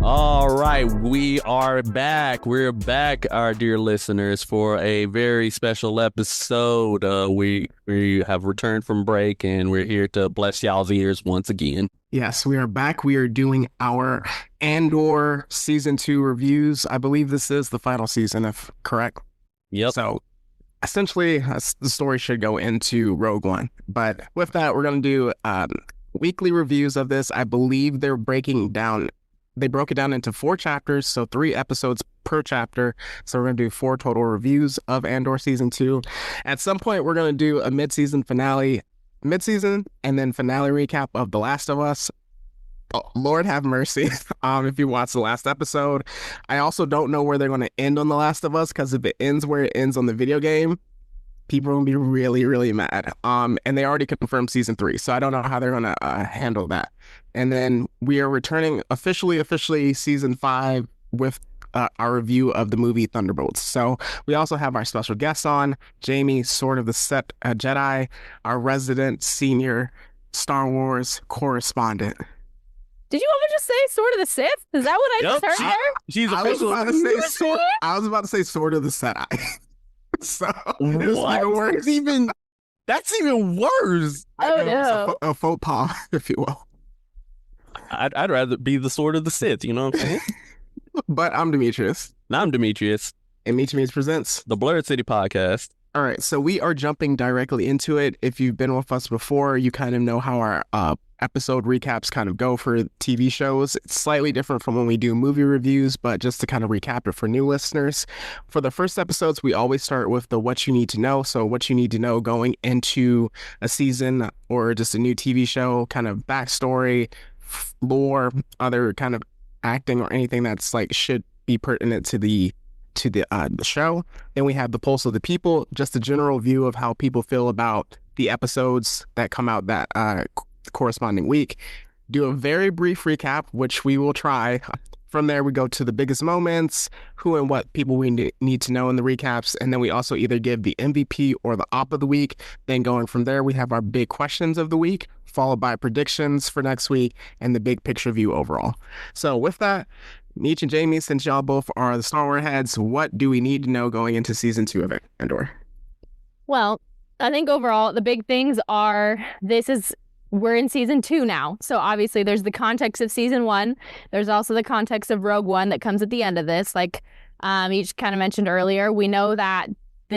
All right, we are back. We're back, our dear listeners, for a very special episode. We have returned from break, and we're here to bless y'all's ears once again. Yes, we are back. We are doing our Andor season 2 reviews. I believe this is the final season, if correct. Yep. So essentially, the story should go into Rogue One. But with that, we're going to do weekly reviews of this. I believe they broke it down into 4 chapters, so 3 episodes per chapter. So we're going to do 4 total reviews of Andor season 2. At some point, we're going to do a mid-season, and then finale recap of The Last of Us. Oh, Lord have mercy. If you watched the last episode, I also don't know where they're going to end on The Last of Us, because if it ends where it ends on the video game, people are going to be really, really mad. And they already confirmed season 3, so I don't know how they're going to handle that. And then we are returning officially season 5 with our review of the movie Thunderbolts. So we also have our special guests on, Jamie, Sword of the Jedi, our resident senior Star Wars correspondent. Did you want me to say Sword of the Sith? Is that what I just heard there? She's I was about to say Sword of the Jedi. So what? That's even worse. Oh no! A faux pas, if you will. I'd rather be the Sword of the Sith. You know what I'm saying? But I'm Demetrius. And I'm Demetrius. And Meet presents the Blurred City Podcast. All right, so we are jumping directly into it. If you've been with us before, you kind of know how our episode recaps kind of go for TV shows. It's slightly different from when we do movie reviews, but just to kind of recap it for new listeners. For the first episodes, we always start with the what you need to know. So what you need to know going into a season or just a new TV show, kind of backstory, lore, other kind of acting or anything that's like should be pertinent to the show. Then we have the pulse of the people, just a general view of how people feel about the episodes that come out that corresponding week. Do a very brief recap, which we will try. From there, we go to the biggest moments, who and what people we need to know in the recaps, and then we also either give the MVP or the op of the week. Then going from there, we have our big questions of the week, followed by predictions for next week, and the big picture view overall. So with that, Meech and Jamie, since y'all both are the Star Wars heads, what do we need to know going into season 2 of Andor? Well, I think overall, the big things are we're in season 2 now. So obviously there's the context of season 1. There's also the context of Rogue One that comes at the end of this. Like each kind of mentioned earlier, we know that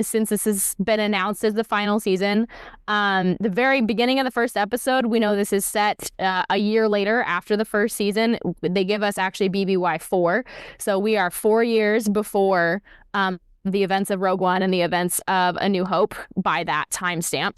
since this has been announced as the final season, the very beginning of the first episode, we know this is set a year later after the first season. They give us actually BBY 4. So we are 4 years before the events of Rogue One and the events of A New Hope by that timestamp.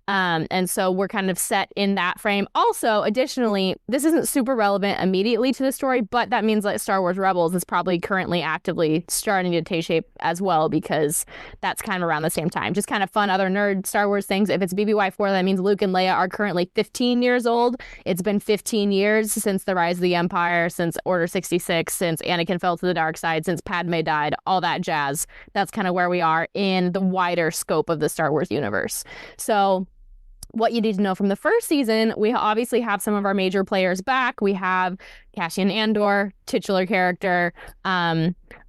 And so we're kind of set in that frame. Also, additionally, this isn't super relevant immediately to the story, but that means that Star Wars Rebels is probably currently actively starting to take shape as well, because that's kind of around the same time. Just kind of fun other nerd Star Wars things. If it's BBY4, that means Luke and Leia are currently 15 years old. It's been 15 years since the rise of the Empire, since Order 66, since Anakin fell to the dark side, since Padme died, all that jazz. That's kind of where we are in the wider scope of the Star Wars universe. So what you need to know from the first season, we obviously have some of our major players back. We have Cassian Andor, titular character,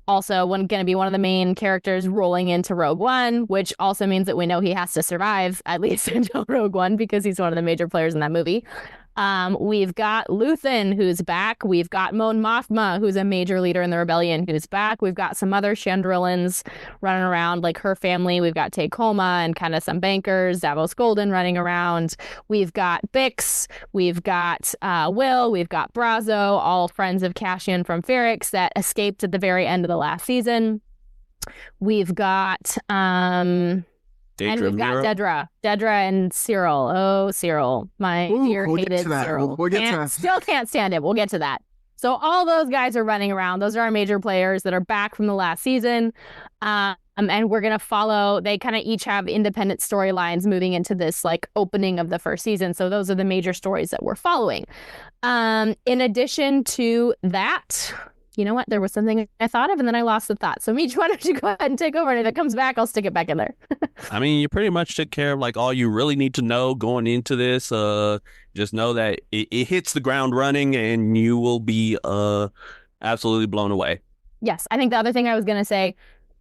also going to be one of the main characters rolling into Rogue One, which also means that we know he has to survive at least until Rogue One, because he's one of the major players in that movie. We've got Luthen, who's back. We've got Mon Mothma, who's a major leader in the rebellion, who's back. We've got some other Chandrillans running around, like her family. We've got Tay Kolma and kind of some bankers, Davos Golden running around. We've got Bix. We've got Will. We've got Brazo, all friends of Cassian from Ferrix that escaped at the very end of the last season. We've got Dedra and Cyril. Oh, Cyril, my dear hated Cyril. We'll get to that. Still can't stand him. We'll get to that. So all those guys are running around. Those are our major players that are back from the last season. And we're going to follow, they kind of each have independent storylines moving into this like opening of the first season. So those are the major stories that we're following. In addition to that, you know what? There was something I thought of and then I lost the thought. So Meech, why don't you go ahead and take over? And if it comes back, I'll stick it back in there. I mean, you pretty much took care of like all you really need to know going into this. Just know that it hits the ground running and you will be absolutely blown away. Yes, I think the other thing I was going to say,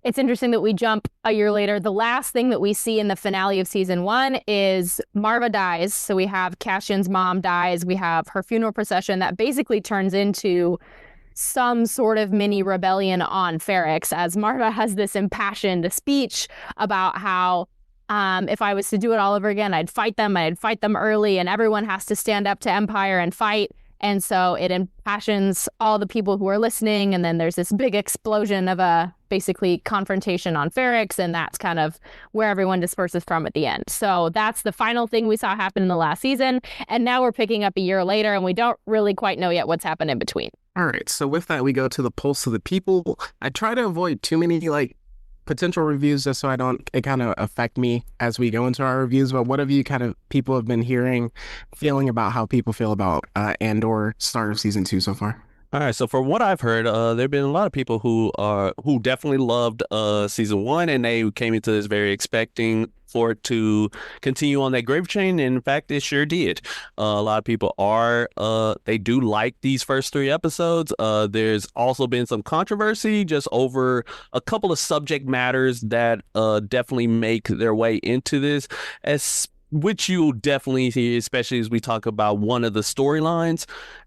it's interesting that we jump a year later. The last thing that we see in the finale of season 1 is Marva dies. So we have Cassian's mom dies. We have her funeral procession that basically turns into some sort of mini rebellion on Ferrix, as Marva has this impassioned speech about how if I was to do it all over again, I'd fight them early, and everyone has to stand up to Empire and fight. And so it impassions all the people who are listening. And then there's this big explosion of a basically confrontation on Ferrix. And that's kind of where everyone disperses from at the end. So that's the final thing we saw happen in the last season. And now we're picking up a year later, and we don't really quite know yet what's happened in between. All right. So with that, we go to the pulse of the people. I try to avoid too many potential reviews just so it kind of affect me as we go into our reviews. But what have you people have been feeling about how people feel about Andor start of season 2 so far? All right, so from what I've heard, there have been a lot of people who definitely loved season 1, and they came into this very expecting for it to continue on that grave train. And in fact, it sure did. A lot of people they do like these first 3 episodes. There's also been some controversy just over a couple of subject matters that definitely make their way into this, which you'll definitely see, especially as we talk about one of the storylines.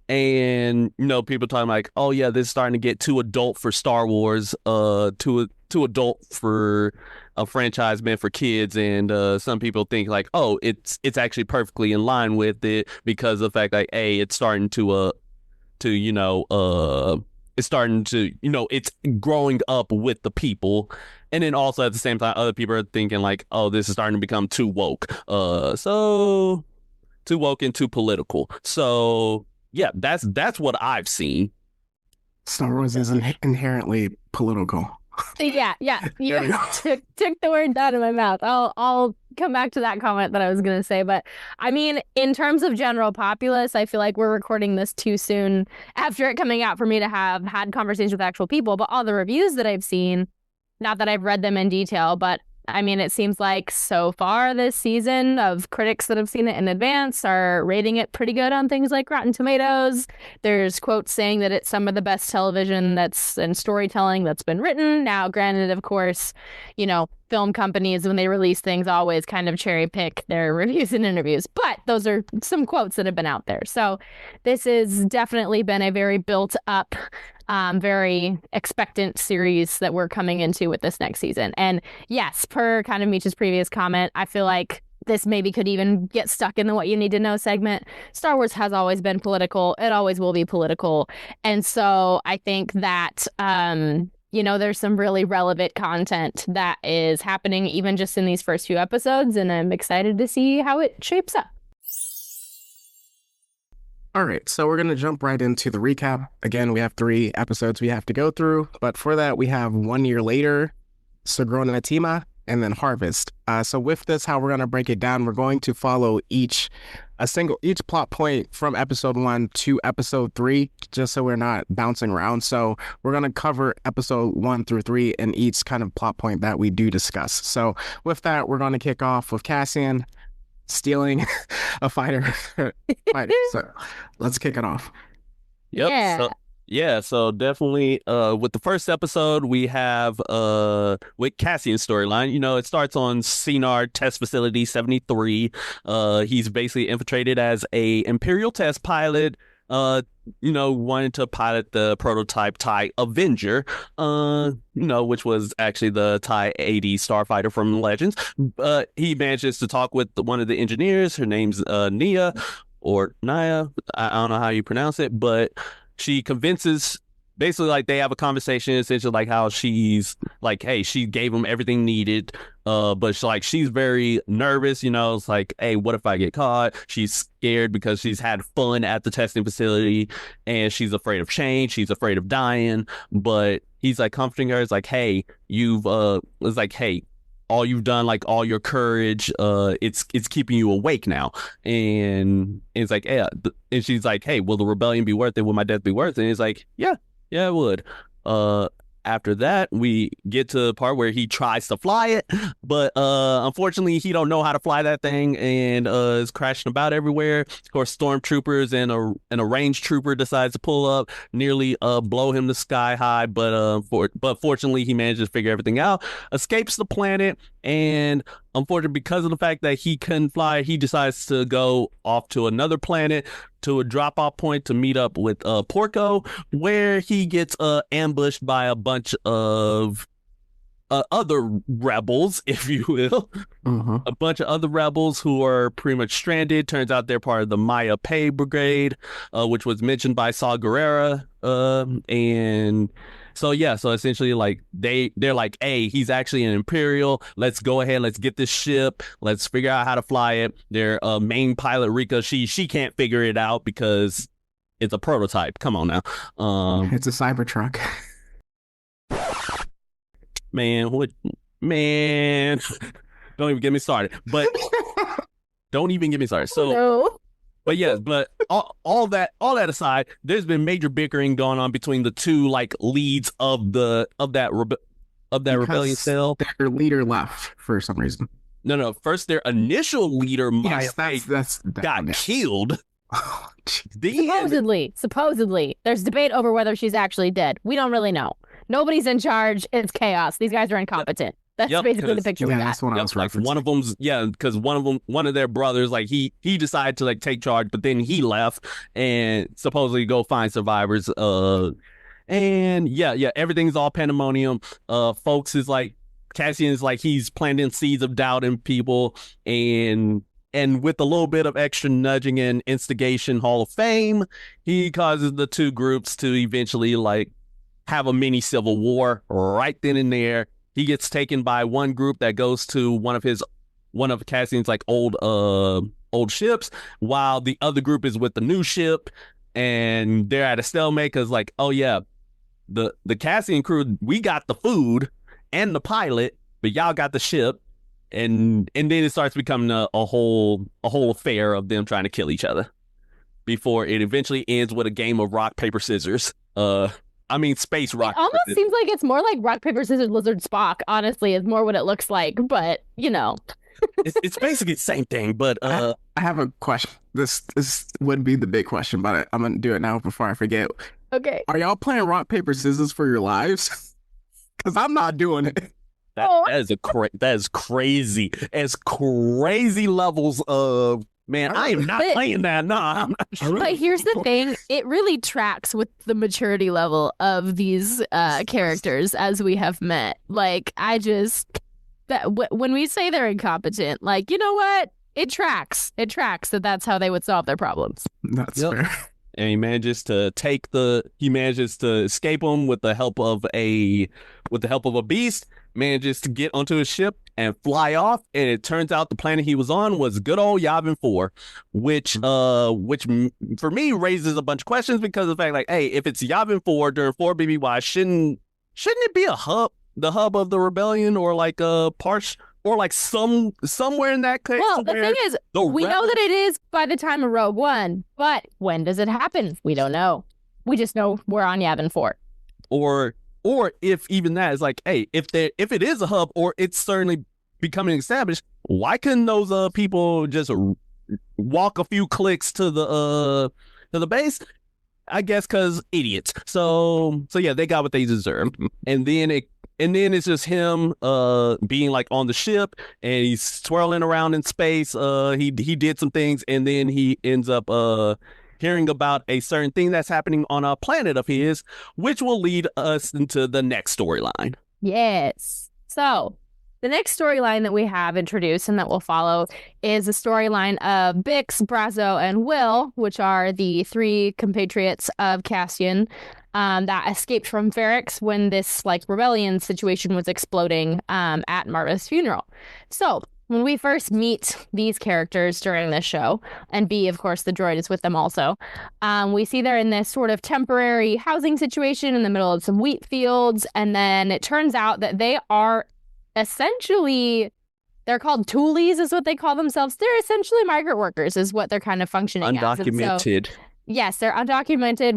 And, people talking like, oh, yeah, this is starting to get too adult for Star Wars, too adult for a franchise meant for kids. And some people think like, oh, it's actually perfectly in line with it because of the fact like, hey, it's starting it's growing up with the people. And then also at the same time, other people are thinking like, oh, this is starting to become too woke. So too woke and too political. So yeah, that's what I've seen. Star Wars is inherently political. Yeah. You took the word out of my mouth. I'll come back to that comment that I was going to say. But I mean, in terms of general populace, I feel like we're recording this too soon after it coming out for me to have had conversations with actual people. But all the reviews that I've seen, not that I've read them in detail, but I mean, it seems like so far this season of critics that have seen it in advance are rating it pretty good on things like Rotten Tomatoes. There's quotes saying that it's some of the best television and storytelling that's been written. Now, granted, of course, film companies, when they release things, always kind of cherry pick their reviews and interviews. But those are some quotes that have been out there. So this has definitely been a very built up, very expectant series that we're coming into with this next season. And yes, per kind of Meech's previous comment, I feel like this maybe could even get stuck in the what you need to know segment. Star Wars has always been political. It always will be political. And so I think that, there's some really relevant content that is happening even just in these first few episodes. And I'm excited to see how it shapes up. All right, so we're going to jump right into the recap. Again, we have 3 episodes we have to go through, but for that, we have 1 year later, Sagrona Teema, and then Harvest. So with this, how we're going to break it down, we're going to follow each plot point from episode 1 to episode 3, just so we're not bouncing around. So we're going to cover episode 1 through 3 and each kind of plot point that we do discuss. So with that, we're going to kick off with Cassian stealing a fighter. So let's kick it off. Yep. So definitely with the first episode we have with Cassian's storyline. It starts on Cinar Test Facility 73. He's basically infiltrated as a Imperial test pilot, wanted to pilot the prototype TIE Avenger, which was actually the TIE 80 starfighter from Legends. But he manages to talk with one of the engineers. Her name's Nia or Naya. I don't know how you pronounce it, but she convinces. Basically, like, they have a conversation, essentially, like, how she's, like, hey, she gave him everything needed, but she's very nervous, it's like, hey, what if I get caught? She's scared because she's had fun at the testing facility, and she's afraid of change, she's afraid of dying, but he's, like, comforting her. It's like, hey, all you've done, like, all your courage, it's keeping you awake now. And it's like, yeah, and she's like, hey, will the rebellion be worth it? Will my death be worth it? And it's like, yeah, it would. After that, we get to the part where he tries to fly it, but unfortunately, he don't know how to fly that thing and is crashing about everywhere. Of course, stormtroopers and a range trooper decides to pull up, nearly blow him to sky high, but fortunately, he manages to figure everything out, escapes the planet, and unfortunately, because of the fact that he couldn't fly, he decides to go off to another planet to a drop-off point to meet up with Porco, where he gets ambushed by a bunch of other rebels, if you will. A bunch of other rebels who are pretty much stranded. Turns out they're part of the Maya Pei Brigade, which was mentioned by Saw Gerrera. And so essentially, like they're like, hey, he's actually an Imperial. Let's go ahead, let's get this ship, let's figure out how to fly it. Their main pilot, Rika, she can't figure it out because it's a prototype. Come on now. It's a Cybertruck. Man, don't even get me started. But don't even get me started. So No. But yes, but all that aside, there's been major bickering going on between the two like leads of that rebellion cell. Their leader left for some reason. No. First, their initial leader, Yes, that's got killed. Oh, geez. Supposedly, there's debate over whether she's actually dead. We don't really know. Nobody's in charge. It's chaos. These guys are incompetent. That's basically the picture we got. That's what I was like referencing. one of them's because one of their brothers, like he decided to like take charge, but then he left and supposedly go find survivors. And everything's all pandemonium. Folks is like Cassian is like he's planting seeds of doubt in people, and with a little bit of extra nudging and instigation, Hall of Fame, he causes the two groups to eventually like have a mini civil war right then and there. He gets taken by one group that goes to one of Cassian's like old ships, while the other group is with the new ship, and they're at a stalemate because like, oh yeah, the Cassian crew, we got the food and the pilot, but y'all got the ship, and then it starts becoming a whole affair of them trying to kill each other before it eventually ends with a game of rock paper scissors. Space rock. It almost seems like it's more like rock, paper, scissors, lizard, Spock, honestly, is more what it looks like. But, it's basically the same thing, but I have a question. This would be the big question, but I'm going to do it now before I forget. Okay. Are y'all playing rock, paper, scissors for your lives? Because I'm not doing it. That is crazy. As crazy levels of... Man, I am not playing that. No, I'm not sure. But here's the thing. It really tracks with the maturity level of these characters as we have met. Like, when we say they're incompetent, like, you know what? It tracks. It tracks that's how they would solve their problems. That's fair. And he manages to escape them with the help of a beast, manages to get onto his ship and fly off, and it turns out the planet he was on was good old Yavin 4, which for me raises a bunch of questions because of the fact, like, hey, if it's Yavin 4 during 4 BBY, shouldn't it be the hub of the rebellion, or like a part, or like somewhere in that case? Well, the thing is, we know that it is by the time of Rogue One, but when does it happen? We don't know. We just know we're on Yavin 4. Or if even that is like, hey, if it is a hub, or it's certainly becoming established, why couldn't those people just walk a few clicks to the base? I guess because idiots. So yeah, they got what they deserved. And then it's just him being like on the ship, and he's swirling around in space. He did some things, and then he ends up hearing about a certain thing that's happening on a planet of his, which will lead us into the next storyline. Yes. So the next storyline that we have introduced and that we'll follow is the storyline of Bix, Brazo, and Will, which are the 3 compatriots of Cassian that escaped from Ferrix when this like rebellion situation was exploding at Marva's funeral. So when we first meet these characters during this show, and B, of course, the droid is with them also, we see they're in this sort of temporary housing situation in the middle of some wheat fields, and then it turns out that they are essentially, they're called toolies is what they call themselves. They're essentially migrant workers is what they're kind of functioning undocumented. as. Yes, they're undocumented,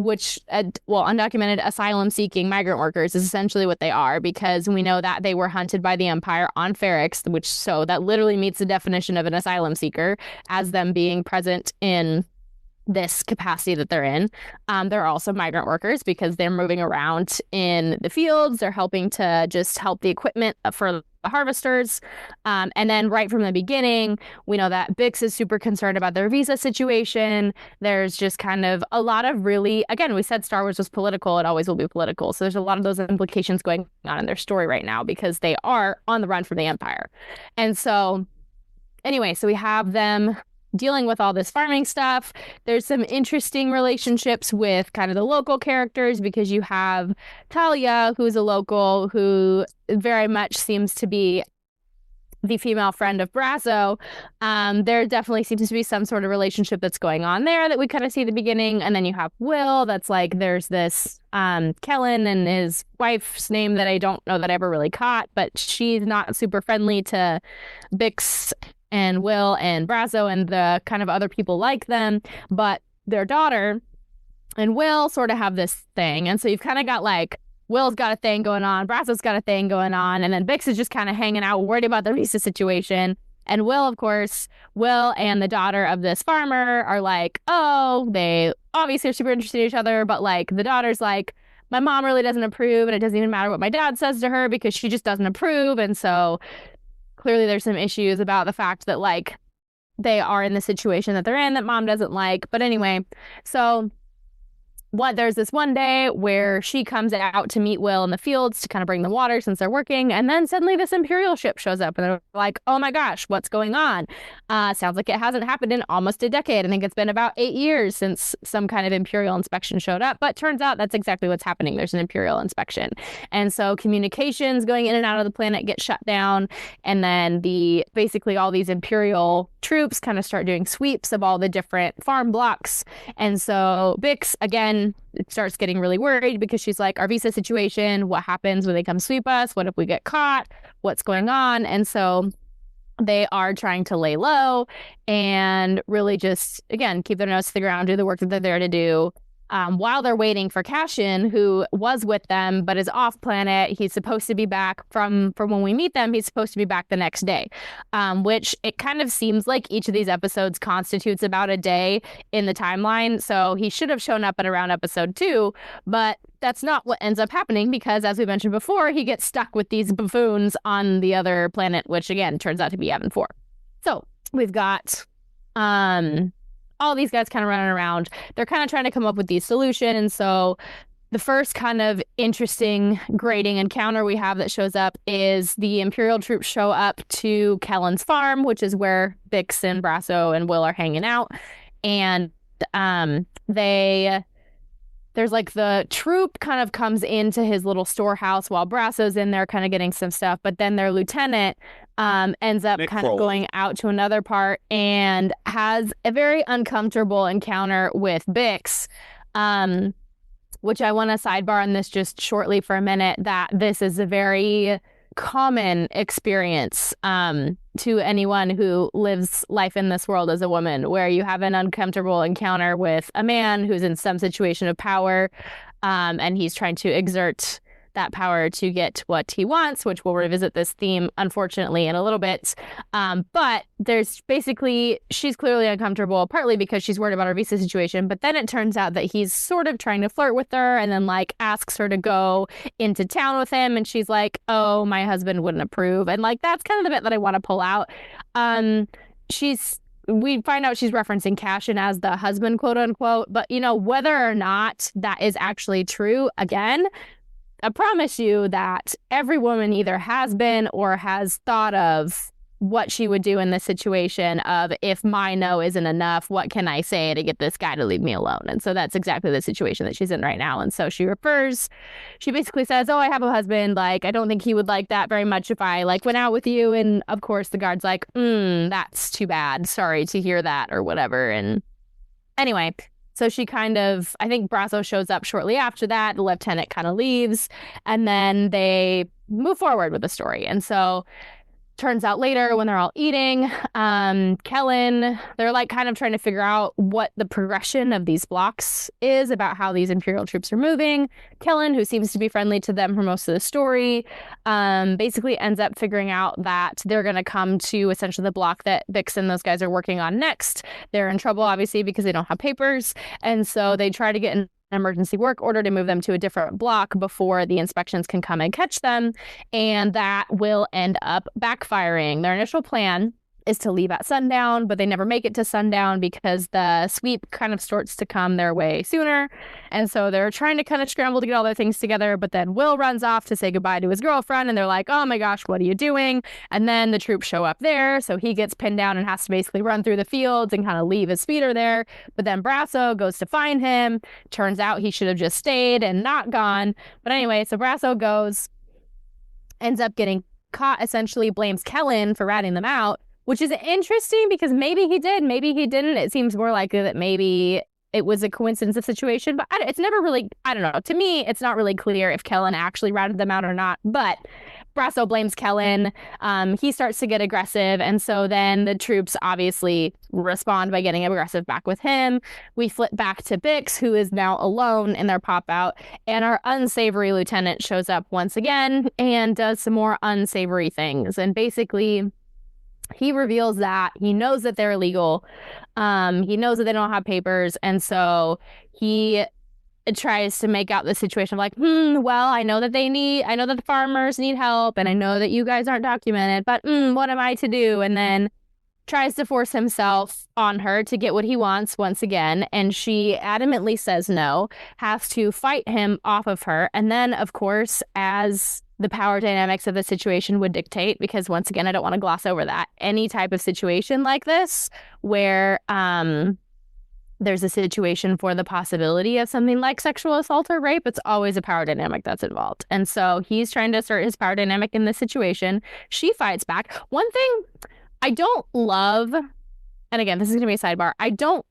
undocumented asylum-seeking migrant workers is essentially what they are, because we know that they were hunted by the Empire on Ferrix, so that literally meets the definition of an asylum seeker as them being present in this capacity that they're in. They're also migrant workers because they're moving around in the fields. They're helping to just help the equipment for the harvesters. And then right from the beginning, we know that Bix is super concerned about their visa situation. There's just kind of a lot of really, again, we said Star Wars was political. It always will be political. So there's a lot of those implications going on in their story right now because they are on the run from the Empire. And so anyway, so we have them dealing with all this farming stuff. There's some interesting relationships with kind of the local characters because you have Talia, who's a local who very much seems to be the female friend of Brasso. There definitely seems to be some sort of relationship that's going on there that we kind of see at the beginning. And then you have Will, that's like, there's this Kellen and his wife's name that I don't know that I ever really caught, but she's not super friendly to Bix and Will and Brasso and the kind of other people like them, but their daughter and Will sort of have this thing. And so you've kind of got like, Will's got a thing going on, Brasso's got a thing going on, and then Bix is just kind of hanging out, worried about the visa situation. And Will, of course, Will and the daughter of this farmer are like, oh, they obviously are super interested in each other, but like the daughter's like, my mom really doesn't approve, and it doesn't even matter what my dad says to her because she just doesn't approve. And so clearly there's some issues about the fact that like they are in the situation that they're in that mom doesn't like. But anyway, so there's this one day where she comes out to meet Will in the fields to kind of bring the water since they're working. And then suddenly this Imperial ship shows up and they're like, oh my gosh, what's going on? Sounds like it hasn't happened in almost a decade. I think it's been about 8 years since some kind of Imperial inspection showed up. But turns out that's exactly what's happening. There's an Imperial inspection. And so communications going in and out of the planet get shut down. And then basically all these Imperial troops kind of start doing sweeps of all the different farm blocks. And so Bix, again, starts getting really worried because she's like, our visa situation, what happens when they come sweep us? What if we get caught? What's going on? And so they are trying to lay low and really just, again, keep their nose to the ground, do the work that they're there to do. While they're waiting for Cassian, who was with them but is off planet. He's supposed to be back from when we meet them. He's supposed to be back the next day, which it kind of seems like each of these episodes constitutes about a day in the timeline. So he should have shown up at around episode 2, but that's not what ends up happening because, as we mentioned before, he gets stuck with these buffoons on the other planet, which again turns out to be Yavin 4. So we've got all these guys kind of running around. They're kind of trying to come up with these solutions. So the first kind of interesting grading encounter we have that shows up is the Imperial troops show up to Kellen's farm, which is where Bix and Brasso and Will are hanging out. And there's like the troop kind of comes into his little storehouse while Brasso's in there kind of getting some stuff. But then their lieutenant ends up kind of going out to another part and has a very uncomfortable encounter with Bix, which I want to sidebar on this just shortly for a minute, that this is a very common experience to anyone who lives life in this world as a woman, where you have an uncomfortable encounter with a man who's in some situation of power, and he's trying to exert that power to get what he wants, which we'll revisit this theme, unfortunately, in a little bit. But there's basically, she's clearly uncomfortable, partly because she's worried about her visa situation. But then it turns out that he's sort of trying to flirt with her and then like asks her to go into town with him. And she's like, oh, my husband wouldn't approve. And like, that's kind of the bit that I want to pull out. We find out she's referencing Cassian as the husband, quote unquote. But, you know, whether or not that is actually true, again, I promise you that every woman either has been or has thought of what she would do in this situation of, if my no isn't enough, what can I say to get this guy to leave me alone? And so that's exactly the situation that she's in right now. And so she basically says, oh, I have a husband. Like, I don't think he would like that very much if I like went out with you. And of course the guard's like, that's too bad. Sorry to hear that or whatever. And anyway, so she kind of, I think Brasso shows up shortly after that. The lieutenant kind of leaves, and then they move forward with the story. And so Turns out later when they're all eating, Kellen, they're like kind of trying to figure out what the progression of these blocks is about how these Imperial troops are moving. Kellen, who seems to be friendly to them for most of the story, basically ends up figuring out that they're going to come to essentially the block that Bix and those guys are working on next. They're in trouble, obviously, because they don't have papers. And so they try to get an emergency work order to move them to a different block before the inspections can come and catch them. And that will end up backfiring. Their initial plan is to leave at sundown, but they never make it to sundown because the sweep kind of starts to come their way sooner. And so they're trying to kind of scramble to get all their things together, but then Will runs off to say goodbye to his girlfriend, and they're like, oh my gosh, what are you doing? And then the troops show up there, so he gets pinned down and has to basically run through the fields and kind of leave his speeder there. But then Brasso goes to find him. Turns out he should have just stayed and not gone. But anyway, so Brasso goes, ends up getting caught, essentially blames Kellen for ratting them out, which is interesting because maybe he did, maybe he didn't. It seems more likely that maybe it was a coincidence of situation, but it's never really, I don't know. To me, it's not really clear if Kellen actually ratted them out or not, but Brasso blames Kellen. He starts to get aggressive, and so then the troops obviously respond by getting aggressive back with him. We flip back to Bix, who is now alone in their pop-out, and our unsavory lieutenant shows up once again and does some more unsavory things, and basically he reveals that he knows that they're illegal. He knows that they don't have papers. And so he tries to make out the situation of like, well, I know that the farmers need help, and I know that you guys aren't documented, but what am I to do? And then tries to force himself on her to get what he wants once again. And she adamantly says no, has to fight him off of her. And then, of course, as the power dynamics of the situation would dictate, because once again, I don't want to gloss over that. Any type of situation like this where there's a situation for the possibility of something like sexual assault or rape, it's always a power dynamic that's involved. And so he's trying to assert his power dynamic in this situation. She fights back. One thing I don't love, and again, this is going to be a sidebar,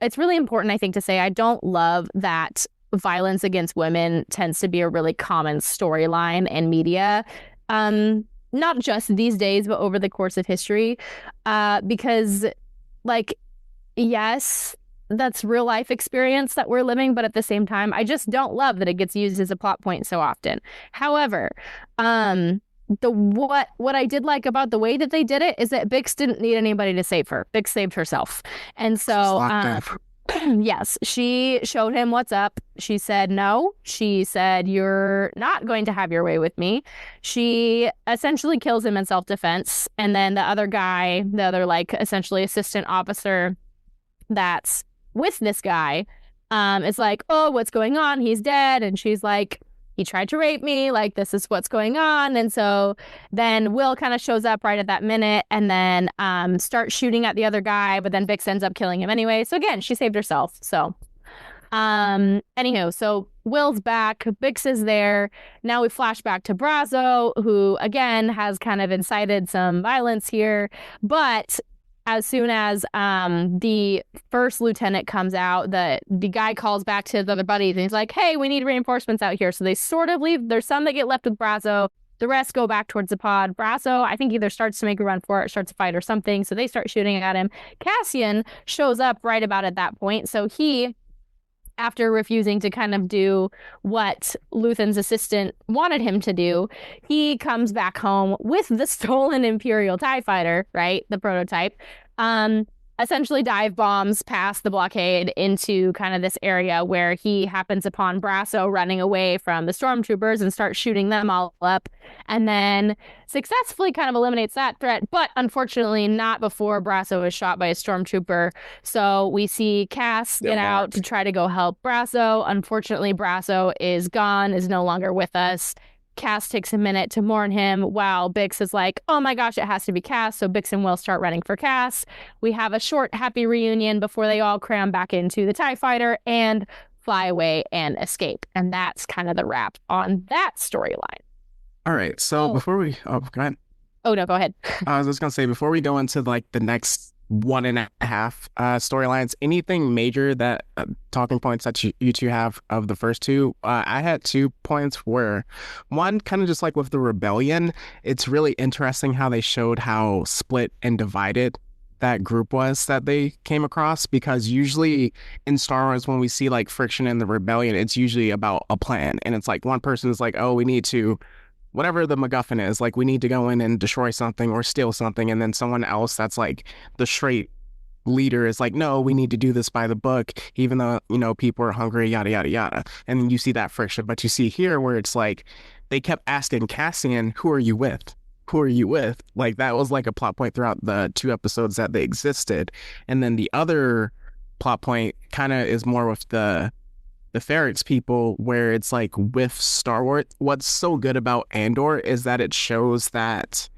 it's really important, I think, to say I don't love that violence against women tends to be a really common storyline in media, not just these days, but over the course of history, because, like, yes, that's real life experience that we're living, but at the same time, I just don't love that it gets used as a plot point so often. However, what I did like about the way that they did it is that Bix didn't need anybody to save her. Bix saved herself. And so yes, she showed him what's up. She said no. She said, you're not going to have your way with me. She essentially kills him in self-defense. And then the other guy, the other like essentially assistant officer that's with this guy, is like, oh, what's going on? He's dead. And she's like, he tried to rape me, like, this is what's going on. And so then Will kind of shows up right at that minute and then starts shooting at the other guy, but then Bix ends up killing him anyway. So again, she saved herself. So anywho, so Will's back, Bix is there. Now we flash back to Brasso, who again has kind of incited some violence here, but as soon as the first lieutenant comes out, the guy calls back to the other buddies and he's like, hey, we need reinforcements out here. So they sort of leave. There's some that get left with Brasso. The rest go back towards the pod. Brasso, I think, either starts to make a run for it, starts a fight or something. So they start shooting at him. Cassian shows up right about at that point. So he, after refusing to kind of do what Luthen's assistant wanted him to do, he comes back home with the stolen Imperial TIE fighter, right? The prototype. Essentially dive bombs past the blockade into kind of this area where he happens upon Brasso running away from the stormtroopers and starts shooting them all up, and then successfully kind of eliminates that threat, but unfortunately not before Brasso is shot by a stormtrooper. So we see Cass get out to try to go help Brasso. Unfortunately, Brasso is gone, is no longer with us. Cass takes a minute to mourn him while Bix is like, oh my gosh, it has to be Cass. So Bix and Will start running for Cass. We have a short, happy reunion before they all cram back into the TIE fighter and fly away and escape. And that's kind of the wrap on that storyline. All right. So before we... Oh, go ahead. Oh, no, go ahead. I was just going to say, before we go into like the next one and a half storylines. Anything major that talking points that you two have of the first two? I had 2 points where one kind of just like with the rebellion, it's really interesting how they showed how split and divided that group was that they came across, because usually in Star Wars when we see like friction in the rebellion, it's usually about a plan, and it's like one person is like, oh, we need to, whatever the MacGuffin is, like we need to go in and destroy something or steal something, and then someone else that's like the straight leader is like, no, we need to do this by the book, even though, you know, people are hungry, yada yada yada. And then you see that friction. But you see here where it's like they kept asking Cassian, who are you with? Who are you with? Like that was like a plot point throughout the 2 episodes that they existed. And then the other plot point kind of is more with the Ferrets people, where it's like with Star Wars, what's so good about Andor is that it shows that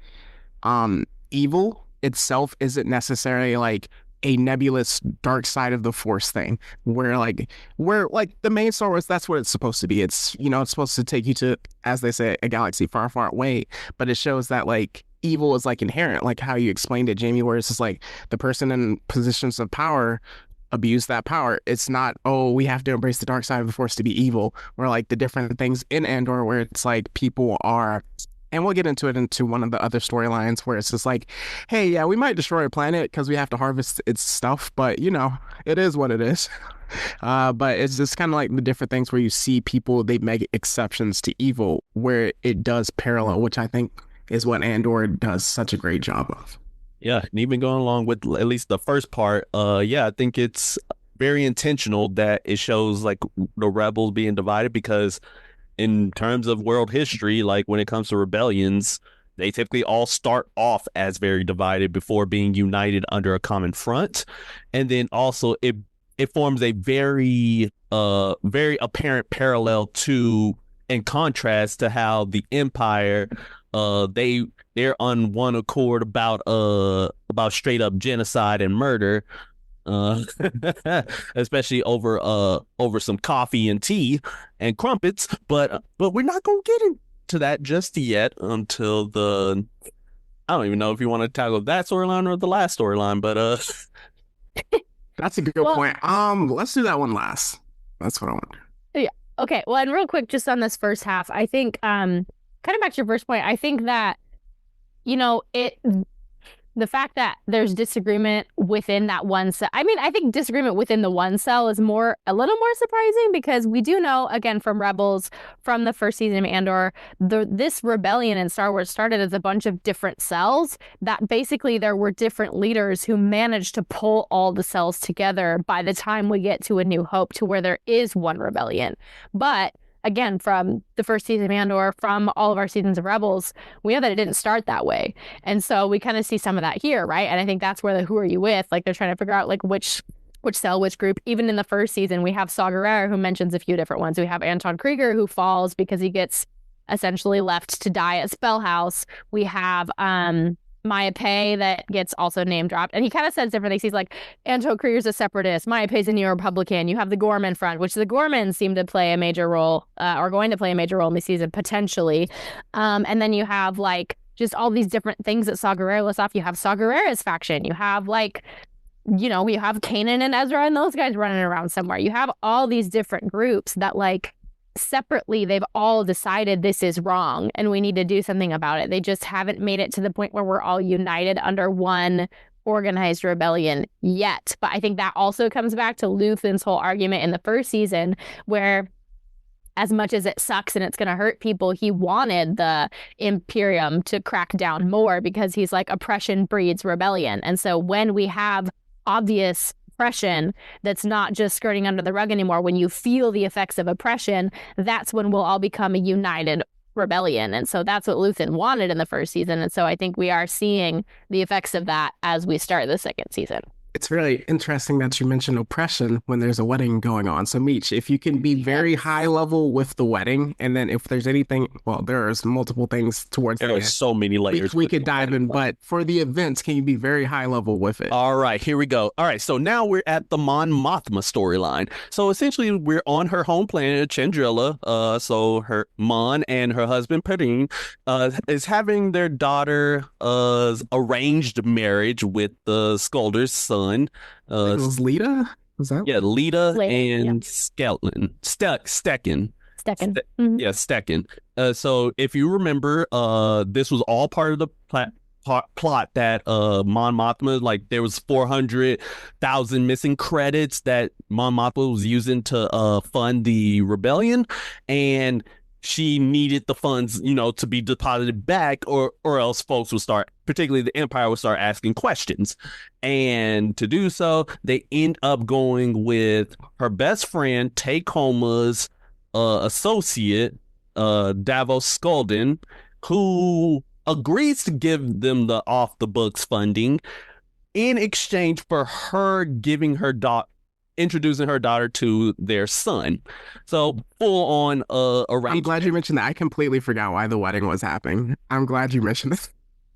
evil itself isn't necessarily like a nebulous dark side of the Force thing, where like the main Star Wars, that's what it's supposed to be. It's, you know, it's supposed to take you to, as they say, a galaxy far, far away, but it shows that like evil is like inherent, like how you explained it, Jamie, where it's just like the person in positions of power abuse that power. It's not, oh, we have to embrace the dark side of the Force to be evil, or like the different things in Andor where it's like people are, and we'll get into it into one of the other storylines where it's just like, hey, yeah, we might destroy a planet because we have to harvest its stuff, but you know, it is what it is. But it's just kind of like the different things where you see people, they make exceptions to evil where it does parallel, which I think is what Andor does such a great job of. Yeah, and even going along with at least the first part, I think it's very intentional that it shows like the rebels being divided, because in terms of world history, like when it comes to rebellions, they typically all start off as very divided before being united under a common front. And then also it forms a very apparent parallel to and contrast to how the Empire they're on one accord about straight up genocide and murder, especially over some coffee and tea and crumpets. But we're not gonna get into that just yet until I don't even know if you want to tackle that storyline or the last storyline, but That's a good point. Let's do that one last. That's what I want. Yeah. Okay. Well, and real quick, just on this first half, I think kind of back to your first point, I think that, you know, the fact that there's disagreement within that one cell. I mean, I think disagreement within the one cell is a little more surprising, because we do know, again, from Rebels, from the first season of Andor, this rebellion in Star Wars started as a bunch of different cells that basically there were different leaders who managed to pull all the cells together by the time we get to A New Hope, to where there is one rebellion. But again, from the first season of Andor, from all of our seasons of Rebels, we know that it didn't start that way. And so we kind of see some of that here, right? And I think that's where the who are you with? Like they're trying to figure out like which cell, which group. Even in the first season, we have Saw Gerrera, who mentions a few different ones. We have Anton Krieger, who falls because he gets essentially left to die at Spellhouse. We have Maya Pei that gets also name dropped, and he kind of says different things. He's like, Anto Krieger's a separatist, Maya Pei's a neo-Republican. You have the Gorman Front, which the Gormans seem to play a major role, or going to play a major role in the season potentially. And then you have like just all these different things that Saw Gerrera lists off. You have Saw Gerrera's faction. You have like, you know, you have Kanan and Ezra and those guys running around somewhere. You have all these different groups that like separately, they've all decided this is wrong and we need to do something about it. They just haven't made it to the point where we're all united under one organized rebellion yet. But I think that also comes back to Luthen's whole argument in the first season, where as much as it sucks and it's going to hurt people, he wanted the Imperium to crack down more, because he's like, oppression breeds rebellion. And so when we have obvious oppression that's not just skirting under the rug anymore, when you feel the effects of oppression, that's when we'll all become a united rebellion. And so that's what Luthen wanted in the first season. And so I think we are seeing the effects of that as we start the second season. It's really interesting that you mentioned oppression when there's a wedding going on. So, Meech, if you can be very high level with the wedding, and then if there's anything, well, there's multiple things towards There the are end. so many layers. We could dive in, but for the events, can you be very high level with it? All right, here we go. All right, so now we're at the Mon Mothma storyline. So essentially, we're on her home planet, Chandrila. So her Mon and her husband Perrine, is having their daughter, arranged marriage with the Skulder's son. It was Lita? Was that? Yeah, Lita Lita, and Skelton, Stecken. Stecken. Yeah, Stecken. So if you remember, this was all part of the plot that Mon Mothma, like there was 400,000 missing credits that Mon Mothma was using to fund the rebellion, and she needed the funds, to be deposited back, or else folks would start, particularly the Empire, would start asking questions. And to do so, they end up going with her best friend, Takoma's associate, Davos Skulden, who agrees to give them the off the books funding in exchange for her giving her introducing her daughter to their son. So full on arrangement. I'm glad you mentioned that. I completely forgot why the wedding was happening. I'm glad you mentioned this.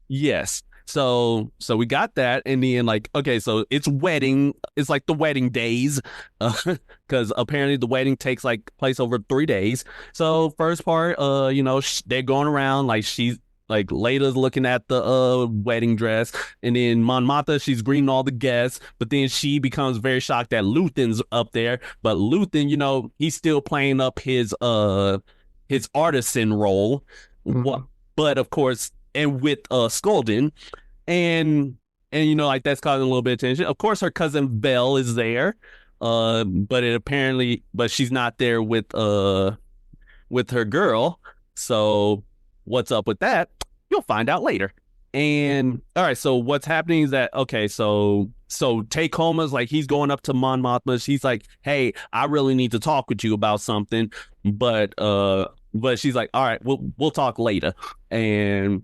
Yes. So we got that, and then like, okay, so it's like the wedding days, because apparently the wedding takes like place over 3 days. So first part, they're going around, like she's like Leta's looking at the wedding dress, and then Mon Mothma, she's greeting all the guests, but then she becomes very shocked that Luthen's up there. But Luthen, he's still playing up his artisan role. Mhm. But of course, and with Skulden, and like that's causing a little bit of tension. Of course, her cousin Belle is there, but she's not there with her girl. So what's up with that? You'll find out later. And all right, so what's happening is that, okay, so Takoma's like, he's going up to Mon Mothma. She's like, hey, I really need to talk with you about something, but she's like, all right, we'll talk later. And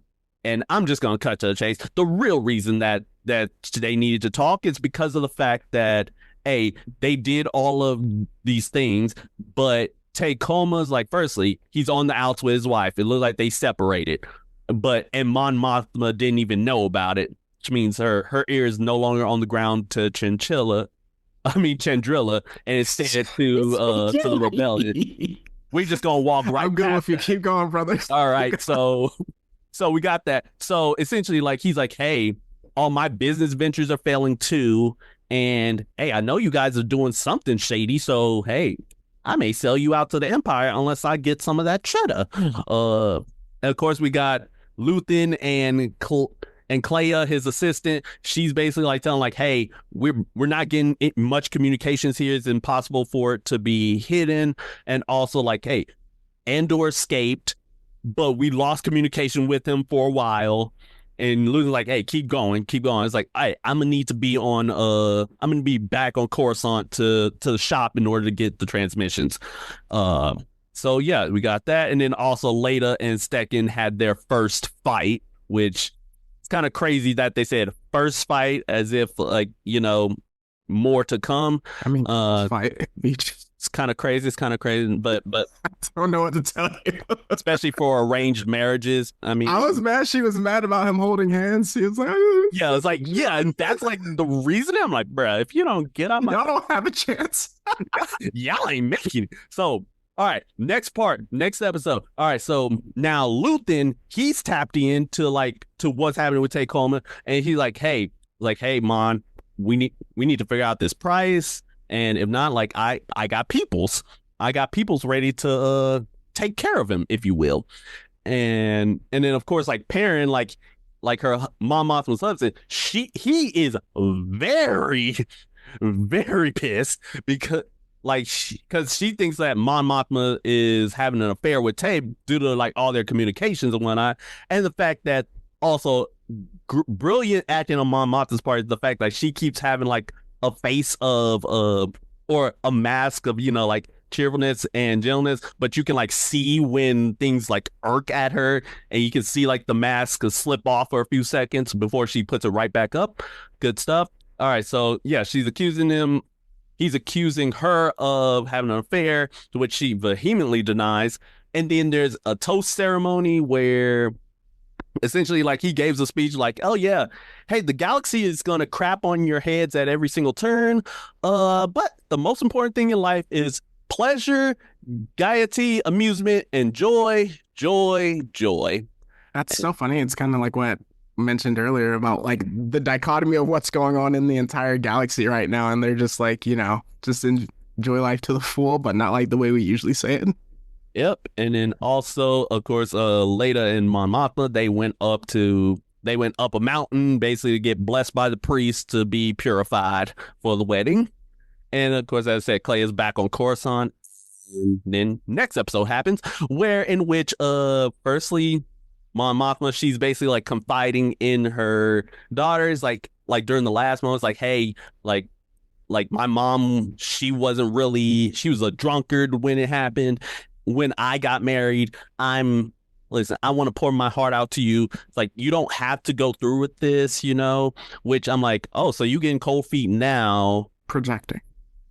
I'm just gonna cut to the chase. The real reason that they needed to talk is because of the fact that, hey, they did all of these things, but Takoma's like, firstly, he's on the outs with his wife. It looked like they separated, and Mon Mothma didn't even know about it, which means her ear is no longer on the ground to Chandrila, and instead to the rebellion. We're just gonna walk right. I'm good past if you that. keep going, brothers. All right, so we got that. So essentially, like, he's like, hey, all my business ventures are failing too, and hey, I know you guys are doing something shady, so hey, I may sell you out to the Empire unless I get some of that cheddar. And of course, we got Luthen and Clea, his assistant. She's basically like telling, like, hey, we're not getting much communications here. It's impossible for it to be hidden. And also, like, hey, Andor escaped, but we lost communication with him for a while. And Luthen's like, hey, keep going. It's like, I'm gonna need to be on I'm gonna be back on Coruscant to the shop in order to get the transmissions. So yeah, we got that. And then also Leta and Stecken had their first fight, which it's kind of crazy that they said first fight as if, like, more to come. I mean, fight. It's kind of crazy. But I don't know what to tell you. especially for arranged marriages. I mean, I was mad. She was mad about him holding hands. She was like, yeah, it's like, yeah, and that's like the reason. I'm like, bruh, if you don't get on my, y'all don't have a chance. y'all ain't making it. So, all right, next episode. All right, so now Luthen, he's tapped into to what's happening with Takoma, and he's like, hey, Mon, we need to figure out this price. And if not, like, I got peoples ready to take care of him, if you will. And then of course, like, Perrin, like her Mon Mothma's husband, he is very, very pissed because she thinks that Mon Mothma is having an affair with Tay due to like all their communications and whatnot, and the fact that also brilliant acting on Mon Mothma's part is the fact that she keeps having like a face of or a mask of like cheerfulness and gentleness, but you can like see when things like irk at her, and you can see like the mask slip off for a few seconds before she puts it right back up. Good stuff. All right, so yeah, she's accusing him. He's accusing her of having an affair, to which she vehemently denies. And then there's a toast ceremony where essentially like he gives a speech like, oh yeah, hey, the galaxy is gonna crap on your heads at every single turn, but the most important thing in life is pleasure, gaiety, amusement, and joy. That's so funny. It's kind of like what I mentioned earlier about like the dichotomy of what's going on in the entire galaxy right now, and they're just like, just enjoy life to the full, but not like the way we usually say it. Yep. And then also, of course, Leda and Mon Mothma, they went up a mountain basically to get blessed by the priest to be purified for the wedding. And of course, as I said, Clay is back on Coruscant. And then next episode happens, in which firstly, Mon Mothma, she's basically like confiding in her daughters, like during the last moments, like, hey, like my mom, she was a drunkard when it happened. When I got married, listen, I want to pour my heart out to you. It's like, you don't have to go through with this, which I'm like, oh, so you getting cold feet now. Projecting.